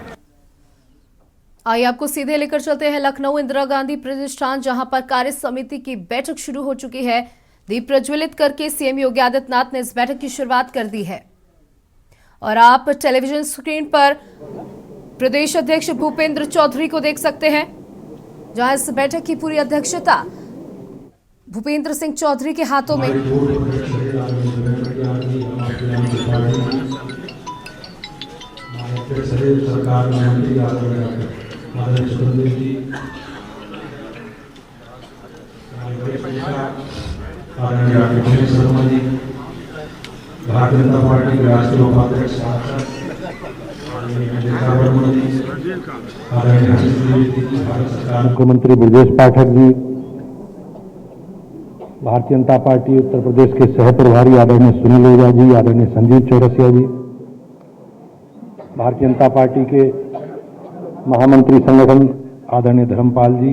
आइए आपको सीधे लेकर चलते हैं लखनऊ इंदिरा गांधी प्रतिष्ठान, जहां पर कार्य समिति की बैठक शुरू हो चुकी है। दीप प्रज्वलित करके सीएम योगी आदित्यनाथ ने इस बैठक की शुरुआत कर दी है और आप टेलीविजन स्क्रीन पर प्रदेश अध्यक्ष भूपेंद्र चौधरी को देख सकते हैं, जहां इस बैठक की पूरी अध्यक्षता भूपेंद्र सिंह चौधरी के हाथों में। भारतीय जनता पार्टी के राष्ट्रीय उपाध्यक्ष मुख्यमंत्री ब्रजेश पाठक जी, भारतीय जनता पार्टी उत्तर प्रदेश के सह प्रभारी आदरणीय सुनील ओझा जी, आदरणीय संजीव चौरसिया जी, भारतीय जनता पार्टी के महामंत्री संगठन आदरणीय धर्मपाल जी,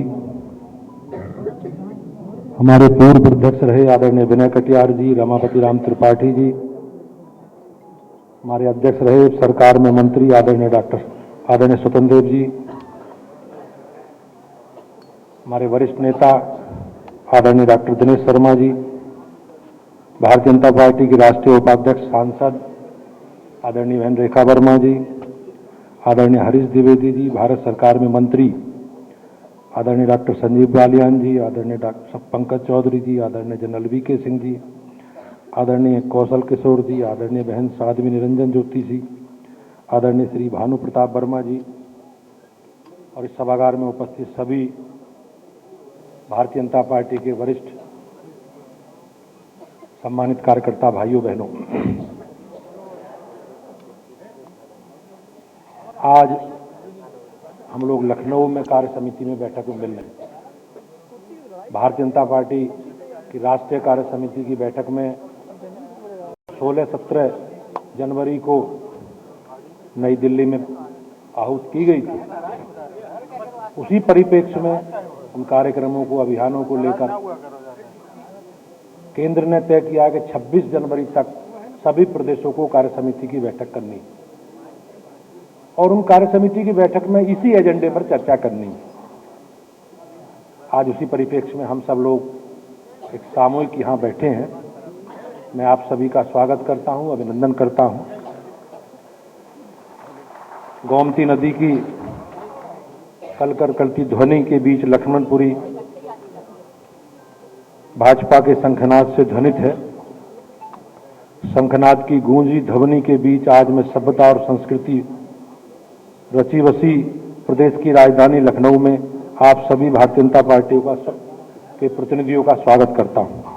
हमारे पूर्व अध्यक्ष रहे आदरणीय विनय कटियार जी, रमापति राम त्रिपाठी जी, हमारे अध्यक्ष रहे सरकार में मंत्री आदरणीय स्वतंत्र देव जी, हमारे वरिष्ठ नेता आदरणीय डॉक्टर दिनेश शर्मा जी, भारतीय जनता पार्टी की राष्ट्रीय उपाध्यक्ष सांसद आदरणीय बहन रेखा वर्मा जी, आदरणीय हरीश द्विवेदी जी, भारत सरकार में मंत्री आदरणीय डॉक्टर संजीव बालियान जी, आदरणीय डॉक्टर पंकज चौधरी जी, आदरणीय जनरल वी.के. सिंह जी, आदरणीय कौशल किशोर जी, आदरणीय बहन साध्वी निरंजन ज्योति जी, आदरणीय श्री भानु प्रताप वर्मा जी और इस सभागार में उपस्थित सभी भारतीय जनता पार्टी के वरिष्ठ सम्मानित कार्यकर्ता भाइयों बहनों, आज हम लोग लखनऊ में कार्य समिति में बैठक में मिल रहे हैं। भारतीय जनता पार्टी की राष्ट्रीय कार्य समिति की बैठक में 16-17 जनवरी को नई दिल्ली में आहूत की गई थी। उसी परिप्रेक्ष्य में उन कार्यक्रमों को, अभियानों को लेकर केंद्र ने तय किया कि 26 जनवरी तक सभी प्रदेशों को कार्य समिति की बैठक करनी और उन कार्य समिति की बैठक में इसी एजेंडे पर चर्चा करनी। आज उसी परिप्रेक्ष्य में हम सब लोग एक सामूहिक यहाँ बैठे हैं। मैं आप सभी का स्वागत करता हूँ, अभिनंदन करता हूँ। गोमती नदी की कलकलती ध्वनि के बीच लक्ष्मणपुरी भाजपा के शंखनाद से ध्वनित है। शंखनाद की गूंजी ध्वनि के बीच आज मैं सभ्यता और संस्कृति रची बसी प्रदेश की राजधानी लखनऊ में आप सभी भारतीय जनता पार्टी के प्रतिनिधियों का स्वागत करता हूं।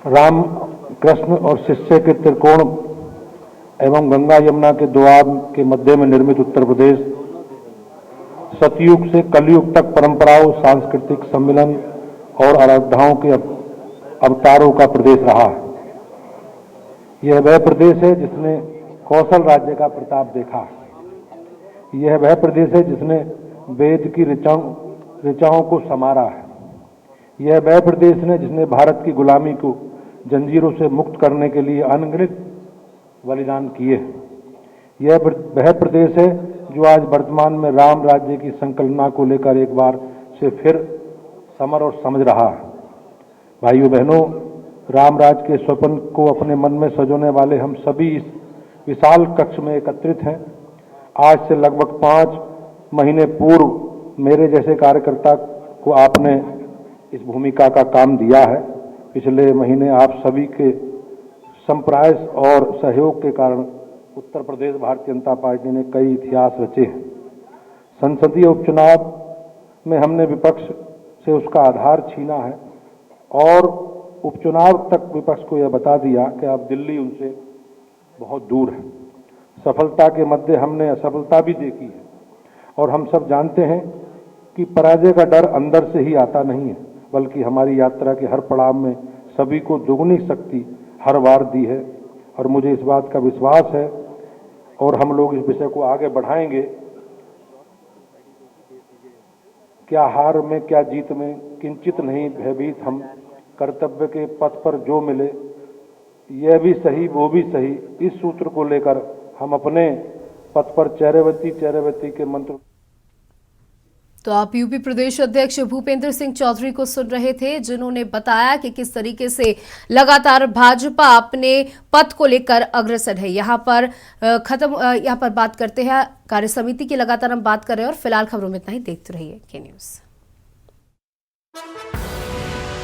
राम कृष्ण और शिष्य के त्रिकोण एवं गंगा यमुना के द्वार के मध्य में निर्मित उत्तर प्रदेश सतयुग से कलयुग तक परंपराओं, सांस्कृतिक सम्मिलन और आराधनाओं के अवतारों का प्रदेश रहा है। यह वह प्रदेश है जिसने कौशल राज्य का प्रताप देखा। यह वह प्रदेश है जिसने वेद की ऋचाओं को संवारा है। यह वह प्रदेश है जिसने भारत की गुलामी को जंजीरों से मुक्त करने के लिए अनगिनत बलिदान किए। यह वह प्रदेश है जो आज वर्तमान में राम राज्य की संकल्पना को लेकर एक बार से फिर समर और समझ रहा है। भाइयों बहनों, राम राज के स्वप्न को अपने मन में सजोने वाले हम सभी इस विशाल कक्ष में एकत्रित हैं। आज से लगभग 5 महीने पूर्व मेरे जैसे कार्यकर्ता को आपने इस भूमिका का काम दिया है। पिछले महीने आप सभी के संप्रयास और सहयोग के कारण उत्तर प्रदेश भारतीय जनता पार्टी ने कई इतिहास रचे हैं। संसदीय उपचुनाव में हमने विपक्ष से उसका आधार छीना है और उपचुनाव तक विपक्ष को यह बता दिया कि अब दिल्ली उनसे बहुत दूर है। सफलता के मध्य हमने असफलता भी देखी है और हम सब जानते हैं कि पराजय का डर अंदर से ही आता नहीं है, बल्कि हमारी यात्रा के हर पड़ाव में सभी को दुगनी शक्ति हर बार दी है। और मुझे इस बात का विश्वास है और हम लोग इस विषय को आगे बढ़ाएंगे। क्या हार में क्या जीत में किंचित नहीं भयभीत हम, कर्तव्य के पथ पर जो मिले यह भी सही वो भी सही, इस सूत्र को लेकर हम अपने पथ पर चेहरेवती के मंत्र। तो आप यूपी प्रदेश अध्यक्ष भूपेंद्र सिंह चौधरी को सुन रहे थे, जिन्होंने बताया कि किस तरीके से लगातार भाजपा अपने पथ को लेकर अग्रसर है। यहाँ पर बात करते हैं कार्य समिति की, लगातार हम बात कर रहे हैं और फिलहाल खबरों में इतना ही। देखते रहिए के न्यूज़।